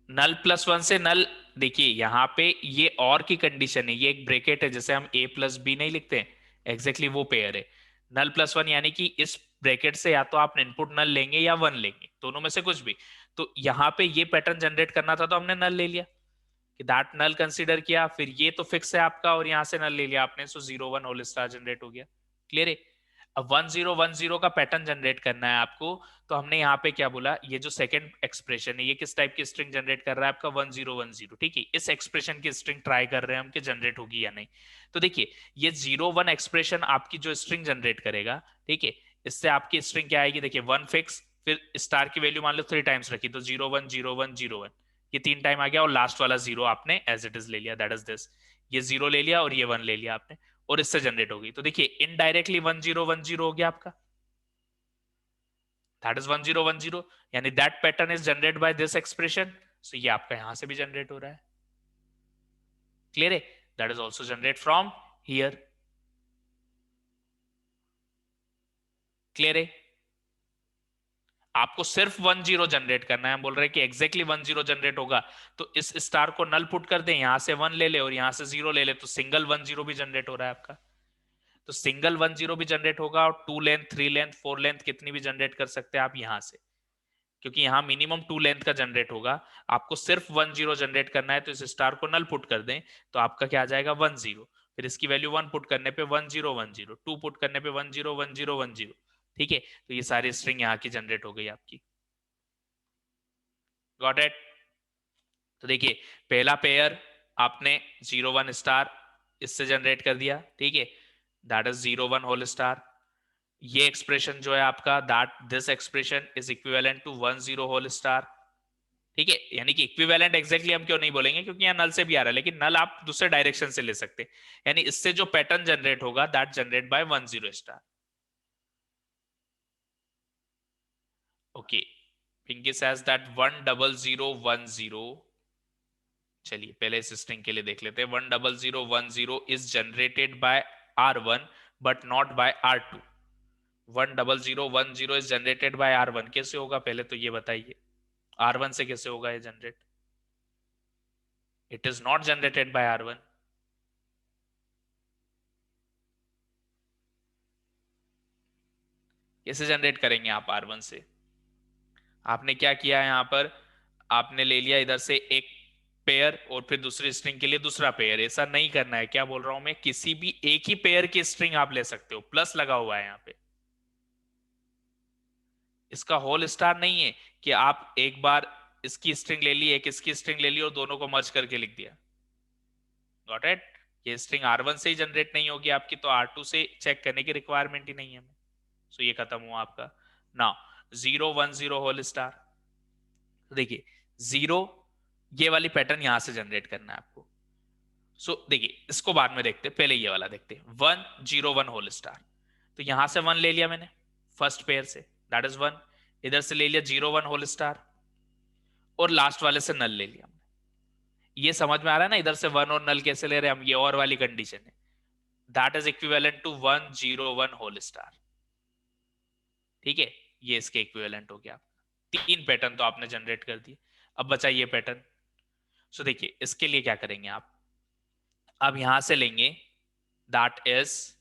Speaker 1: नल प्लस वन से नल, देखिए यहां पे ये और की कंडीशन है, ये एक ब्रेकेट है, जैसे हम a प्लस बी नहीं लिखते हैं, एग्जैक्टली वो पेयर है। नल प्लस वन यानी कि इस ब्रेकेट से या तो आप इनपुट नल लेंगे या वन लेंगे, दोनों में से कुछ भी। तो यहाँ पे ये पैटर्न जनरेट करना था तो हमने नल ले लिया, कि दैट नल कंसीडर किया, फिर ये तो फिक्स है आपका और यहां से नल ले लिया आपने, सो 0 1 होल स्टार जनरेट हो गया। क्लियर है, अब 10 10 का पैटर्न जनरेट करना है आपको, तो हमने यहाँ पे क्या बोला, ये जो सेकंड एक्सप्रेशन है ये किस टाइप की स्ट्रिंग जनरेट कर रहा है आपका 10 10, ठीक है, इस एक्सप्रेशन की स्ट्रिंग ट्राई कर रहे हैं हम कि जनरेट होगी या नहीं। तो देखिए ये 0 1 एक्सप्रेशन आपकी जो स्ट्रिंग जनरेट करेगा, ठीक है, इससे आपकी स्ट्रिंग क्या आएगी, देखिए वन फिक्स, फिर स्टार की वैल्यू मान लो 3 टाइम्स रखी, तो 0 1 0 1 0 1, ये 3 टाइम आ गया, और लास्ट वाला जीरो आपने एज इट इज ले लिया, दैट इज दिस, ये जीरो ले लिया और ये वन ले लिया आपने, और इससे जनरेट होगी। तो देखिए इनडायरेक्टली 10 10 हो गया आपका, दैट इज 10 10, यानी that pattern is generate by this expression, so ये आपका यहां से भी जनरेट हो रहा है। क्लियर है, that is also generate from here. Clear है, आपको सिर्फ 10 जनरेट करना है। हम बोल रहे हैं कि एग्जैक्टली 10 जनरेट होगा, तो इस स्टार को नल पुट कर दें, यहां से 1 ले ले और यहां से 0 ले ले, तो सिंगल 10 भी जनरेट हो रहा है आपका। तो सिंगल 10 भी जनरेट होगा, और 2 लेंथ 3 लेंथ 4 लेंथ कितनी भी जनरेट कर सकते हैं आप यहां से, क्योंकि यहां मिनिमम 2 लेंथ का जनरेट होगा। आपको सिर्फ 10 जनरेट करना है, तो इस स्टार को नल पुट कर दें, तो आपका क्या आ जाएगा 10। फिर इसकी वैल्यू 1 पुट करने पे 1010, 2 पुट करने पे 101010। ठीक है, तो ये सारी स्ट्रिंग यहाँ की जनरेट हो गई आपकी। Got it? तो देखिए, पहला पेयर आपने 01 स्टार इससे जनरेट कर दिया, ठीक है, दैट इज 01 होल स्टार। ये एक्सप्रेशन जो है आपका, that this expression is equivalent to 10 whole star. ठीक है, यानी कि इक्विवेलेंट एग्जैक्टली हम क्यों नहीं बोलेंगे, क्योंकि यहाँ नल से भी आ रहा है, लेकिन नल आप दूसरे डायरेक्शन से ले सकते हैं, यानी इससे जो पैटर्न जनरेट होगा that generate by 10 star. Okay, Pinky says that 10010। चलिए पहले इस स्ट्रिंग के लिए देख लेते हैं। 10010 is generated by R1 but not by R2। 10010 is generated by R1, कैसे होगा पहले तो ये बताइए, R1 से कैसे होगा ये generate? It is not generated by R1। कैसे जनरेट करेंगे आप R1 से? आपने क्या किया है, यहां पर आपने ले लिया इधर से एक पेयर और फिर दूसरी स्ट्रिंग के लिए दूसरा पेयर। ऐसा नहीं करना है, क्या बोल रहा हूं मैं, किसी भी एक ही पेयर की स्ट्रिंग आप ले सकते हो, प्लस लगा हुआ है यहाँ पे। इसका होल स्टार नहीं है कि आप एक बार इसकी स्ट्रिंग ले ली, एक इसकी स्ट्रिंग ले ली और दोनों को मर्ज करके लिख दिया। Got it? ये स्ट्रिंग R1 से ही जनरेट नहीं होगी आपकी, तो R2 से चेक करने की रिक्वायरमेंट ही नहीं है। सो ये खत्म हुआ आपका। Now 010 whole star. देखिए 0, ये वाली पैटर्न यहां से जनरेट करना है आपको। सो देखिए, इसको बाद में देखते, पहले ये वाला देखते। 101 होल स्टार, तो यहां से 1 ले लिया मैंने फर्स्ट पेयर से, दैट इज 1। इधर से ले लिया 01 होल स्टार, और लास्ट वाले से नल ले लिया। ये समझ में आ रहा है ना, इधर से 1 और नल कैसे ले रहे हैं हम, ये और वाली कंडीशन है। That is equivalent to 101 whole star. ठीक है, ये इसके इक्विवेलेंट हो गया। 3 पैटर्न तो आपने जनरेट कर दिए, अब बचा ये पैटर्न। सो देखिए, इसके लिए क्या करेंगे आप, अब यहां से लेंगे, दैट इज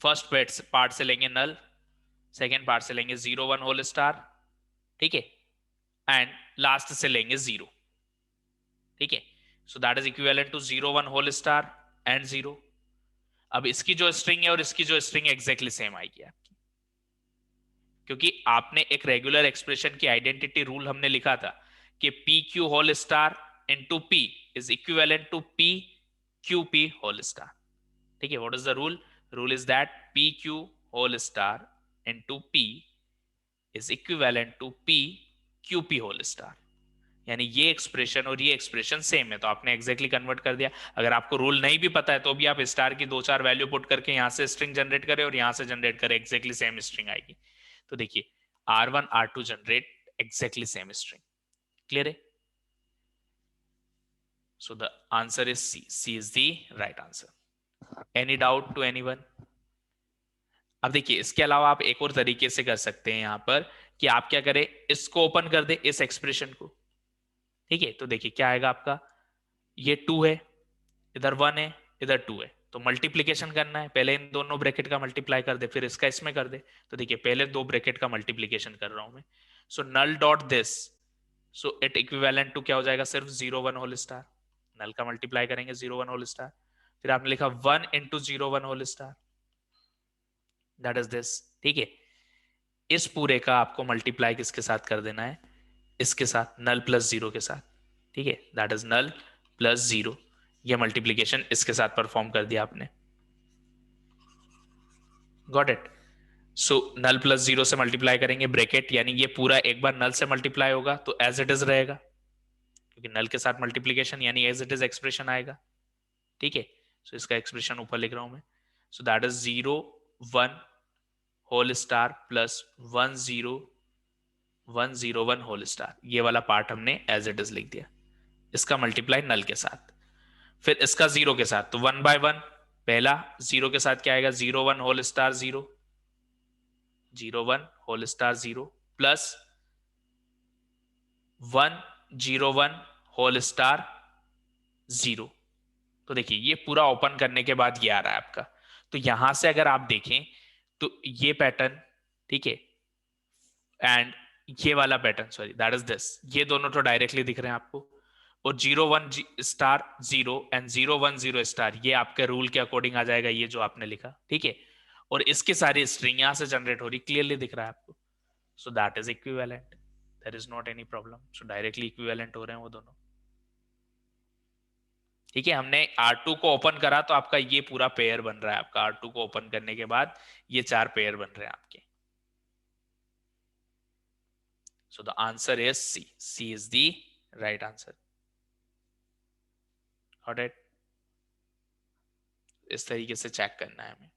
Speaker 1: फर्स्ट पार्ट से लेंगे नल, सेकेंड पार्ट से लेंगे 01 होल स्टार, ठीक है, एंड लास्ट से लेंगे 0। ठीक है, so that is equivalent to 01 whole star and 0। अब इसकी जो स्ट्रिंग है और इसकी जो स्ट्रिंग है एग्जैक्टली सेम आएगी आपकी, क्योंकि आपने एक रेगुलर एक्सप्रेशन की आइडेंटिटी रूल हमने लिखा था कि P Q whole star into P is equivalent to P Q P whole star. ठीक है, what is the rule? Rule is that P Q whole star into P is equivalent to P Q P whole star. यानी ये expression और ये expression same है, तो आपने exactly convert कर दिया। अगर आपको रूल नहीं भी पता है तो भी आप स्टार की 2-4 वैल्यू पुट करके यहां से स्ट्रिंग जनरेट करें और यहां से जनरेट करें, एग्जैक्टली सेम स्ट्रिंग आएगी। तो देखिए, R1 R2 generate exactly same string. Clear है? So the answer is C. C is the right answer. Any doubt to anyone? अब देखिए, इसके अलावा आप एक और तरीके से कर सकते हैं यहां पर, कि आप क्या करें, इसको ओपन कर दे, इस एक्सप्रेशन को। ठीक है, तो देखिए क्या आएगा आपका, ये 2 है, इधर 1 है, इधर 2 है, तो मल्टीप्लीकेशन करना है, पहले इन दोनों ब्रैकेट का मल्टीप्लाई कर दे, फिर इसका इसमें कर दे। तो देखिए, पहले 2 ब्रैकेट का मल्टीप्लीकेशन कर रहा हूं मैं। So null dot this, so it equivalent to क्या हो जाएगा, सिर्फ 01 होल स्टार। नल का मल्टीप्लाई करेंगे 01 होल स्टार, फिर आपने लिखा 1 into 01 whole star, that is this. ठीक है, इस पूरे का आपको मल्टीप्लाई किसके साथ कर देना है, इसके साथ, नल प्लस 0 के साथ। ठीक है, दैट इज नल प्लस 0। ये मल्टीप्लीकेशन इसके साथ परफॉर्म कर दिया आपने। Got it? So null plus 0 से मल्टीप्लाई करेंगे ब्रैकेट, यानी ये पूरा एक बार नल से मल्टीप्लाई होगा तो एज इट इज रहेगा, क्योंकि नल के साथ मल्टीप्लीकेशन यानी एज इट इज एक्सप्रेशन आएगा। ठीक है, सो इसका एक्सप्रेशन ऊपर लिख रहा हूं मैं। So that is 01 whole star plus 101 whole star. ये वाला पार्ट हमने एज इट इज लिख दिया, इसका मल्टीप्लाई नल के साथ, फिर इसका 0 के साथ, तो 1 बाय 1। पहला 0 के साथ क्या आएगा, 01 whole star 0, 01 whole star 0। Plus 101 whole star 0। तो देखिए ये पूरा ओपन करने के बाद ये आ रहा है आपका। तो यहां से अगर आप देखें तो ये पैटर्न, ठीक है, एंड ये वाला pattern, sorry that is this, ये दोनों तो डायरेक्टली दिख रहे हैं आपको। और 01 स्टार 0 एंड 010 स्टार ये आपके रूल के अकॉर्डिंग आ जाएगा, ये जो आपने लिखा, ठीक है। और इसके सारी स्ट्रिंग यहां से जनरेट हो रही, क्लियरली दिख रहा है आपको। So that is equivalent, there is not any problem. So directly equivalent हो रहे हैं वो दोनों, ठीक है। हमने R2 को ओपन करा तो आपका ये पूरा पेयर बन रहा है, आपका R2 को ओपन करने के बाद ये 4 पेयर बन रहे हैं आपके। So the answer is C. C is the right answer. Got it? इस तरीके से चेक करना है हमें।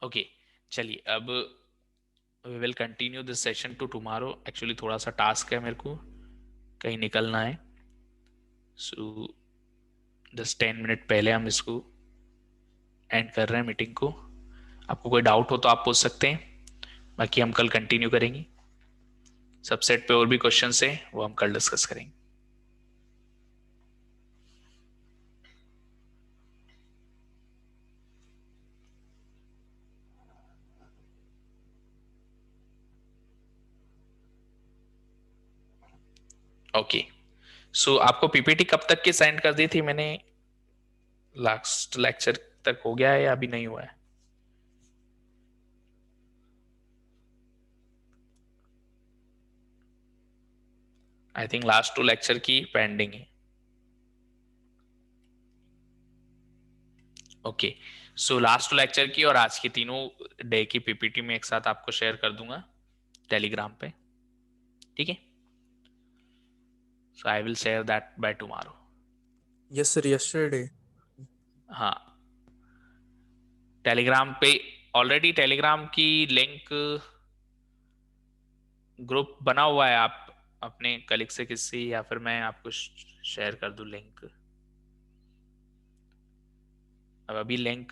Speaker 1: ओके, चलिए अब we will continue this session to tomorrow. Actually थोड़ा सा टास्क है मेरे को, कहीं निकलना है। सो 10 मिनट पहले हम इसको एंड कर रहे हैं मीटिंग को। आपको कोई डाउट हो तो आप पूछ सकते हैं, बाकी हम कल कंटिन्यू करेंगे। सबसेट पे और भी क्वेश्चंस हैं, वो हम कल डिस्कस करेंगे। ओके, सो आपको पीपीटी कब तक की सेंड कर दी थी मैंने? लास्ट लेक्चर तक हो गया है या अभी नहीं हुआ है? आई थिंक लास्ट 2 लेक्चर की पेंडिंग है। ओके, सो लास्ट 2 लेक्चर की और आज की तीनों डे की पीपीटी में एक साथ आपको शेयर कर दूंगा टेलीग्राम पे, ठीक है। So I will share that by tomorrow.
Speaker 2: Yes sir, yesterday.
Speaker 1: हाँ, टेलीग्राम पे ऑलरेडी टेलीग्राम की लिंक ग्रुप बना हुआ है, आप अपने कलीग से किसी, या फिर मैं आपको शेयर कर दूं लिंक। अब अभी लिंक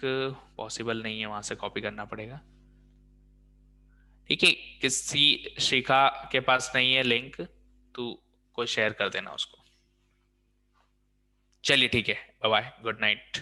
Speaker 1: पॉसिबल नहीं है, वहां से कॉपी करना पड़ेगा, ठीक है। किसी शिखा के पास नहीं है लिंक तो कोई शेयर कर देना उसको। चलिए ठीक है, बाय बाय, गुड नाइट।